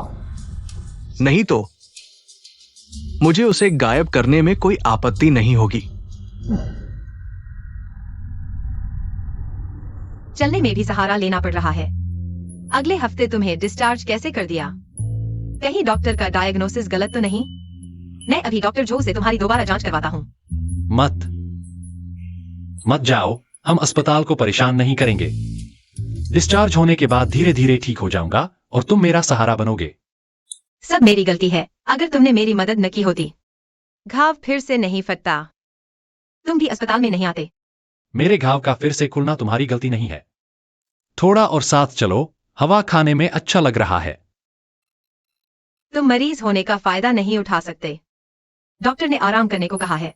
नहीं तो मुझे उसे गायब करने में कोई आपत्ति नहीं होगी। चलने में भी सहारा लेना पड़ रहा है। अगले हफ्ते तुम्हें डिस्चार्ज कैसे कर दिया? कहीं डॉक्टर का डायग्नोसिस गलत तो नहीं? मैं अभी डॉक्टर जो से तुम्हारी दोबारा जांच करवाता हूँ। मत जाओ, हम अस्पताल को परेशान नहीं करेंगे। डिस्चार्ज होने के बाद धीरे धीरे ठीक हो जाऊंगा और तुम मेरा सहारा बनोगे। सब मेरी गलती है। अगर तुमने मेरी मदद न की होती, घाव फिर से नहीं फटता। तुम भी अस्पताल में नहीं आते। मेरे घाव का फिर से खुलना तुम्हारी गलती नहीं है। थोड़ा और साथ चलो, हवा खाने में अच्छा लग रहा है। तुम मरीज होने का फायदा नहीं उठा सकते। डॉक्टर ने आराम करने को कहा है।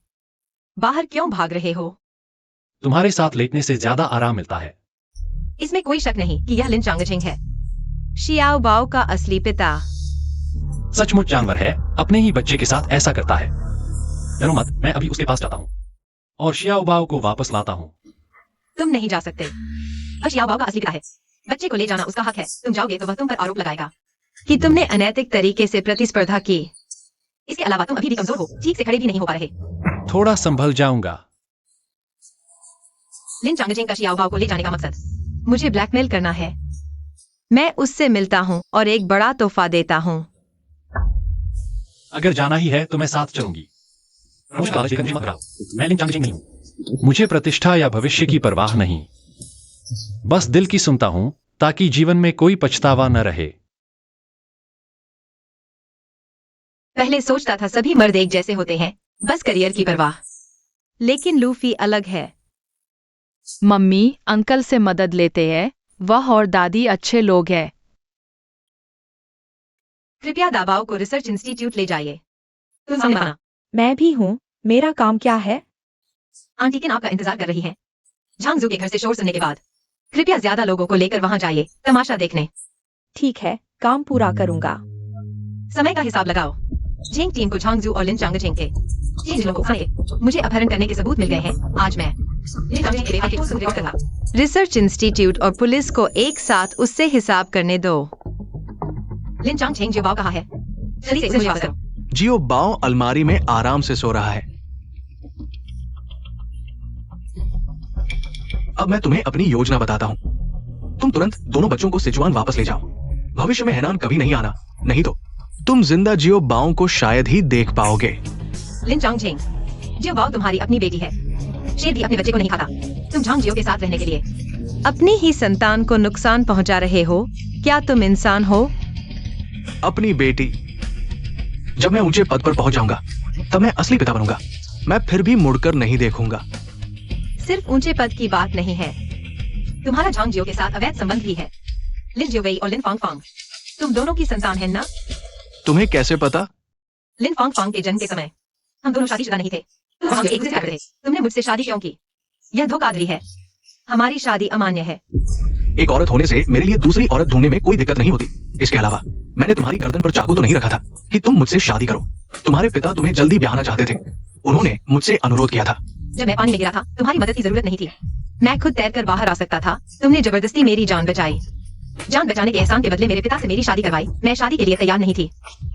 बाहर क्यों भाग रहे हो? तुम्हारे साथ लेटने से ज्यादा आराम मिलता है। इसमें कोई शक नहीं कि यह लिन चांगचिंग है, शियाओ बाओ का असली पिता। सचमुच जानवर है, अपने ही बच्चे के साथ ऐसा करता है। डरो मत, मैं अभी उसके पास जाता हूँ और शियाओ बाओ को वापस लाता हूँ। तुम नहीं जा सकते। वह शियाओ बाओ का असली पिता है। बच्चे को ले जाना उसका हक है। तुम जाओगे तो वह तुम पर आरोप लगाएगा कि तुमने अनैतिक तरीके से प्रतिस्पर्धा की। इसके अलावा तुम अभी भी कमजोर हो, ठीक से खड़े भी नहीं हो पा रहे। थोड़ा संभल जाऊंगा। लिन चांगचिंग का शियाओ बाओ को ले जाने का मकसद मुझे ब्लैकमेल करना है। मैं उससे मिलता हूँ और एक बड़ा तोहफा देता हूँ। अगर जाना ही है तो मैं साथ चलूंगी। मैं लिन चांगचिंग नहीं हूँ। मुझे प्रतिष्ठा या भविष्य की परवाह नहीं, बस दिल की सुनता हूं ताकि जीवन में कोई पछतावा न रहे। पहले सोचता था सभी मर्द एक जैसे होते हैं, बस करियर की परवाह। लेकिन लूफी अलग है। मम्मी अंकल से मदद लेते हैं। वह और दादी अच्छे लोग हैं। कृपया दाबाओ को रिसर्च इंस्टीट्यूट ले जाइए। तुम सामने आना। मैं भी हूँ। मेरा काम क्या है? आंटी किन आपका इंतजार कर रही हैं। झांगजू के घर से शोर सुनने के बाद कृपया ज्यादा लोगों को लेकर वहां जाइए तमाशा देखने। ठीक है, काम पूरा करूंगा। समय का हिसाब लगाओ। झेंग टीम को झांगजू और लिन चांगचिंग के जिन को मुझे अपहरण करने के सबूत मिल गए हैं। आज मैं रिसर्च इंस्टीट्यूट और पुलिस को एक साथ उससे हिसाब करने दो। लिन चांगचिंग जियो बाओ कहाँ है? जल्दी से मुझे वापस करो। जियो बाओ अलमारी में आराम से सो रहा है। अब मैं तुम्हें अपनी योजना बताता हूँ। तुम तुरंत दोनों बच्चों को सिचुआन वापस ले जाओ। भविष्य में हैनान कभी नहीं आना, नहीं तो तुम जिंदा जियो बाओ को शायद ही देख पाओगे। लिन चांगचिंग, जियो बाओ तुम्हारी अपनी बेटी है। शेर भी अपने बच्चे को नहीं खाता। तुम झांग जियो के साथ रहने के लिए अपनी ही संतान को नुकसान पहुंचा रहे हो। क्या तुम इंसान हो? अपनी बेटी। जब मैं ऊंचे पद पर पहुंच जाऊंगा तब मैं असली पिता बनूंगा। मैं फिर भी मुड़कर नहीं देखूंगा। सिर्फ ऊंचे पद की बात नहीं है, तुम्हारा झांग जियो के साथ अवैध संबंध भी है। लिन जियोवेई और लिन फांगफांग, तुम दोनों की संतान है ना? तुम्हें कैसे पता? लिन फांगफांग के जन्म के समय हम दोनों शादीशुदा नहीं थे। तुम एक दूसरे से प्यार करते थे। तुमने मुझसे शादी क्यों की? यह धोखाधड़ी है। हमारी शादी अमान्य है। एक औरत होने से मेरे लिए दूसरी औरत ढूंढने में कोई दिक्कत नहीं होती। इसके अलावा मैंने तुम्हारी गर्दन पर चाकू तो नहीं रखा था कि तुम मुझसे शादी करो। तुम्हारे पिता तुम्हें जल्दी ब्याहना चाहते थे। उन्होंने मुझसे अनुरोध किया था। जब मैं पानी में गिरा था, तुम्हारी मदद की जरूरत नहीं थी। मैं खुद तैरकर बाहर आ सकता था। तुमने जबरदस्ती मेरी जान बचाई। जान बचाने के एहसान के बदले मेरे पिता से मेरी शादी करवाई। मैं शादी के लिए तैयार नहीं थी।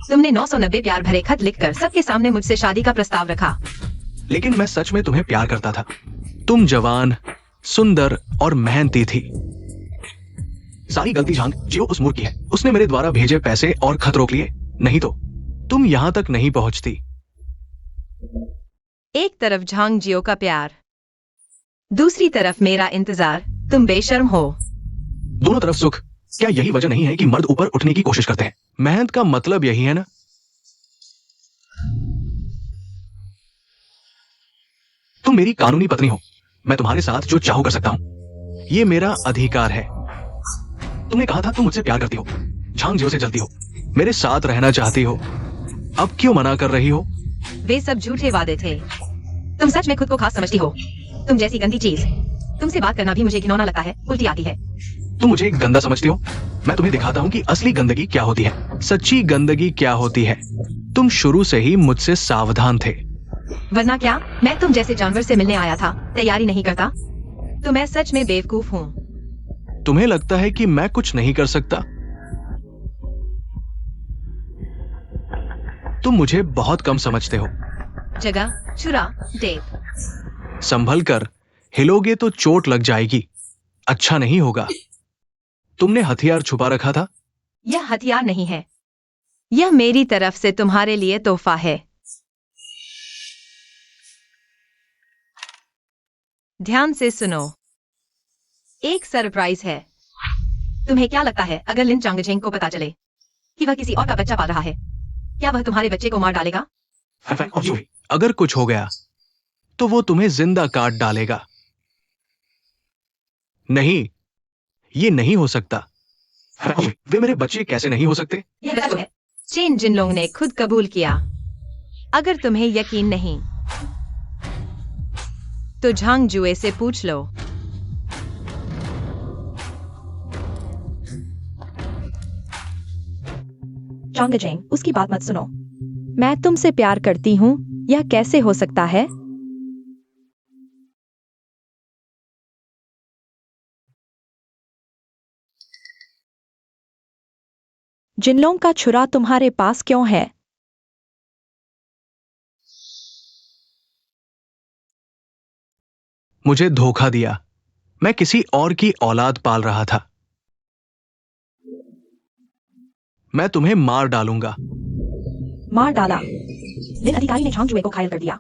तुमने 990 प्यार भरे खत लिखकर सबके सामने मुझसे शादी का प्रस्ताव रखा। लेकिन मैं सच में तुम्हें प्यार करता था। तुम जवान, सुंदर और मेहनती थी। सारी गलती झांग जियो उस मूर्ख की है। उसने मेरे द्वारा भेजे पैसे और खत रोक लिए, नहीं तो तुम यहां तक नहीं पहुंचती। एक तरफ झांग जियो का प्यार, दूसरी तरफ मेरा इंतजार। तुम बेशर्म हो। दोनों तरफ सुख। क्या यही वजह नहीं है कि मर्द ऊपर उठने की कोशिश करते हैं? मेहनत का मतलब यही है ना? तुम मेरी कानूनी पत्नी हो। मैं तुम्हारे साथ जो चाहूं कर सकता हूं। ये मेरा अधिकार है। तुमने कहा था तुम मुझसे प्यार करती हो, झांग जियो से जलती हो, मेरे साथ रहना चाहती हो। अब क्यों मना कर रही हो? वे सब झूठे वादे थे। तुम सच में खुद को खास समझती हो। तुम जैसी गंदी चीज। तुमसे बात करना भी मुझे घिनौना लगता है, उल्टी आती है। तुम मुझे गंदा समझती हो? मैं तुम्हें दिखाता हूं कि असली गंदगी क्या होती है, सच्ची गंदगी क्या होती है। तुम शुरू से ही मुझसे सावधान थे। वरना क्या? मैं तुम जैसे जानवर से मिलने आया था, तैयारी नहीं करता? तो मैं सच में बेवकूफ हूँ। तुम्हें लगता है कि मैं कुछ नहीं कर सकता? तुम मुझे बहुत कम समझते हो। जगह, छुरा, टेप। संभल कर, हिलोगे तो चोट लग जाएगी। अच्छा नहीं होगा। तुमने हथियार छुपा रखा था? यह हथियार नहीं है। यह मेरी तरफ से तुम्हारे लिए तोहफा है। ध्यान से सुनो। एक सरप्राइज है। तुम्हें क्या लगता है अगर लिन चांगजेंग को पता चले कि वह किसी और का बच्चा पाल रहा है, क्या वह तुम्हारे बच्चे को मार डालेगा? अगर कुछ हो गया तो वो तुम्हें जिंदा काट डालेगा। नहीं, ये नहीं हो सकता। वे मेरे बच्चे कैसे नहीं हो सकते? यह गलत है। चेन जिनलोंग ने खुद कबूल किया। अगर तुम्हें यकीन नहीं तो झांग जुए से पूछ लो। चांगजेंग, उसकी बात मत सुनो। मैं तुमसे प्यार करती हूँ, यह कैसे हो सकता है? जिनलोंग का छुरा तुम्हारे पास क्यों है? मुझे धोखा दिया। मैं किसी और की औलाद पाल रहा था। मैं तुम्हें मार डालूंगा। मार डाला? लिन अधिकारी ने झांग जुए को घायल कर दिया।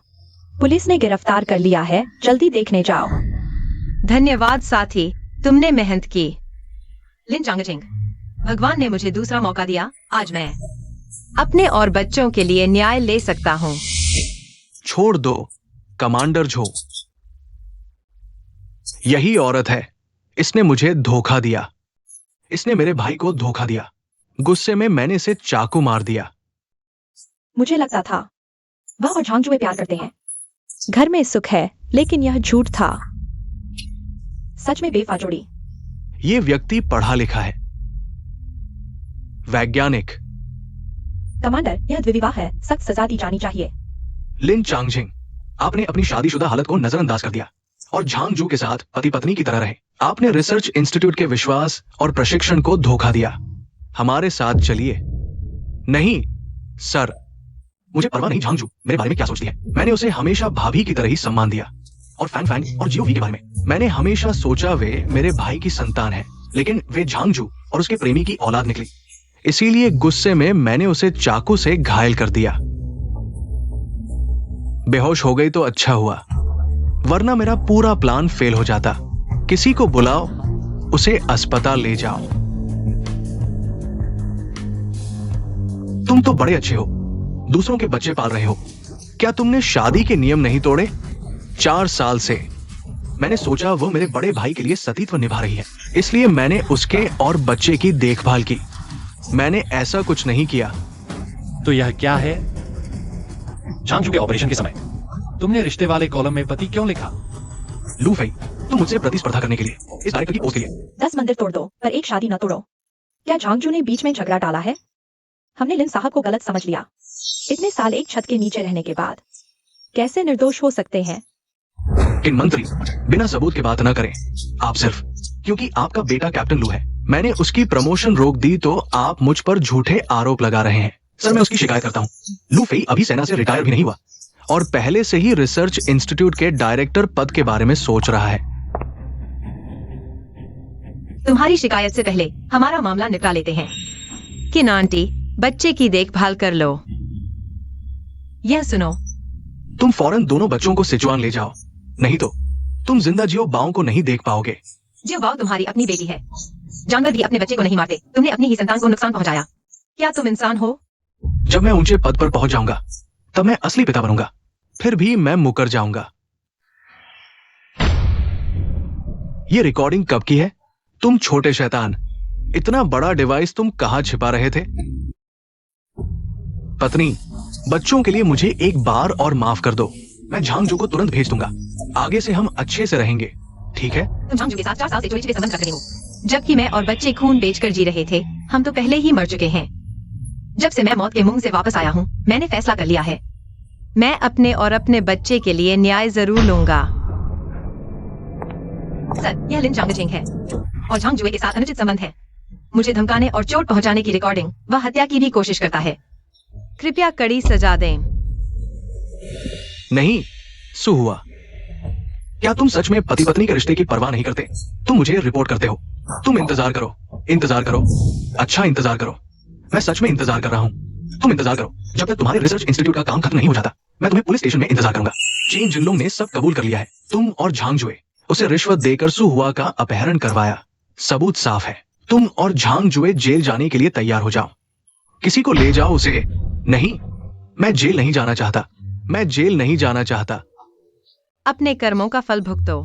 पुलिस ने गिरफ्तार कर लिया है। जल्दी देखने जाओ। धन्यवाद साथी, तुमने मेहनत की। लिन चांगजेंग, भगवान ने मुझे दूसरा मौका दिया। आज मैं अपने और बच्चों के लिए न्याय ले सकता हूँ। छोड़ दो कमांडर झो। यही औरत है। इसने मुझे धोखा दिया। इसने मेरे भाई को धोखा दिया। गुस्से में मैंने इसे चाकू मार दिया। मुझे लगता था वह और झांग जुए प्यार करते हैं। घर में सुख है, लेकिन यह झूठ था। सच में बेवफा जोड़ी। ये व्यक्ति पढ़ा लिखा है, वैज्ञानिक। कमांडर, यह द्विविवाह है। सख्त सजा दी जानी चाहिए। लिन चांगजिंग, आपने अपनी शादीशुदा हालत को नजरअंदाज कर दिया और झांग जू के साथ पति पत्नी की तरह रहे। आपने रिसर्च इंस्टीट्यूट के विश्वास और प्रशिक्षण को धोखा दिया। हमारे साथ चलिए। नहीं सर, मुझे परवाह नहीं झांग जू मेरे बारे में क्या सोचती है। मैंने उसे हमेशा भाभी की तरह ही सम्मान दिया। और फैंग फैंग और जियो वी के बारे में मैंने हमेशा सोचा वे मेरे भाई की संतान है, लेकिन वे झांग जू और उसके प्रेमी की औलाद निकली। इसीलिए गुस्से में मैंने उसे चाकू से घायल कर दिया। बेहोश हो गई तो अच्छा हुआ, वरना मेरा पूरा प्लान फेल हो जाता। किसी को बुलाओ, उसे अस्पताल ले जाओ। तुम तो बड़े अच्छे हो, दूसरों के बच्चे पाल रहे हो। क्या तुमने शादी के नियम नहीं तोड़े? 4 साल से मैंने सोचा वो मेरे बड़े भाई के लिए सतीत्व निभा रही है, इसलिए मैंने उसके और बच्चे की देखभाल की। मैंने ऐसा कुछ नहीं किया। तो यह क्या है? झांगझू के ऑपरेशन के समय तुमने रिश्ते वाले कॉलम में पति क्यों लिखा? लू फेई, तुम मुझसे प्रतिस्पर्धा करने के लिए, इस डायरेक्टर की पोस्ट के लिए। 10 मंदिर तोड़ दो पर एक शादी न तोड़ो। क्या झांगजू ने बीच में झगड़ा डाला है? हमने लिन साहब को गलत समझ लिया। इतने साल एक छत के नीचे रहने के बाद कैसे निर्दोष हो सकते हैं? इन मंत्री, बिना सबूत के बात ना करें। आप सिर्फ क्योंकि आपका बेटा कैप्टन लू है, मैंने उसकी प्रमोशन रोक दी तो आप मुझ पर झूठे आरोप लगा रहे हैं। सर, मैं उसकी शिकायत करता हूँ। लू फेई अभी सेना से रिटायर भी नहीं हुआ और पहले से ही रिसर्च इंस्टीट्यूट के डायरेक्टर पद के बारे में सोच रहा है। तुम्हारी शिकायत से पहले हमारा मामला निपटा लेते हैं। किन आंटी, बच्चे की देखभाल कर लो। यह सुनो, तुम फौरन दोनों बच्चों को सिचुआन ले जाओ, नहीं तो तुम जिंदा जियो बाओं को नहीं देख पाओगे। जो बाव तुम्हारी अपनी बेटी है। जानवर भी अपने बच्चे को नहीं मारते। तुमने अपनी ही संतान को नुकसान पहुंचाया। क्या तुम इंसान हो? जब मैं ऊंचे पद पर पहुंच जाऊंगा तब मैं असली पिता बनूंगा, फिर भी मैं मुकर जाऊंगा। ये रिकॉर्डिंग कब की है? तुम छोटे शैतान, इतना बड़ा डिवाइस तुम कहां छिपा रहे थे? पत्नी, बच्चों के लिए मुझे एक बार और माफ कर दो। मैं झांगझू को तुरंत भेज दूंगा। आगे से हम अच्छे से रहेंगे, ठीक है? तुम झांगझू के साथ 4 साल से चोरी छिपे संबंध रख रहे हो, जबकि मैं और बच्चे खून बेचकर जी रहे थे। हम तो पहले ही मर चुके हैं। जब से मैं मौत के मुंह से वापस आया हूँ, मैंने फैसला कर लिया है। मैं अपने और अपने बच्चे के लिए न्याय जरूर लूंगा। सर, यह लिन झांगजिंग है और झांगजुए के साथ अनुचित संबंध है। मुझे धमकाने और चोट पहुंचाने की रिकॉर्डिंग व हत्या की भी कोशिश करता है। कृपया कड़ी सजा दें। नहीं, सु हुआ। क्या तुम सच में पति पत्नी के रिश्ते की परवाह नहीं करते? तुम मुझे रिपोर्ट करते हो। तुम इंतजार करो, इंतजार करो, अच्छा इंतजार करो। मैं सच में इंतजार कर रहा हूँ। तुम इंतजार करो जब तक तुम्हारे रिसर्च इंस्टीट्यूट का काम खत्म नहीं हो जाता। मैं तुम्हें पुलिस स्टेशन में इंतजार करूंगा। चेन जिनलोंग ने सब कबूल कर लिया है। तुम और झांगजुए उसे रिश्वत देकर सु हुआ का अपहरण करवाया। सबूत साफ है। तुम और झांगजुए जेल जाने के लिए तैयार हो जाओ। किसी को ले जाओ उसे। नहीं, मैं जेल नहीं जाना चाहता। मैं जेल नहीं जाना चाहता। अपने कर्मों का फल भुगतो।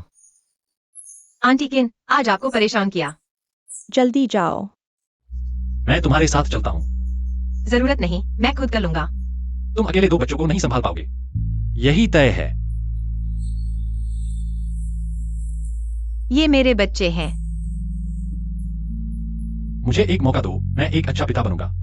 आंटी किन, आज आपको परेशान किया। जल्दी जाओ। मैं तुम्हारे साथ चलता हूँ। जरूरत नहीं, मैं खुद कर लूंगा। तुम अकेले 2 बच्चों को नहीं संभाल पाओगे, यही तय है। ये मेरे बच्चे हैं। मुझे एक मौका दो, मैं एक अच्छा पिता बनूंगा।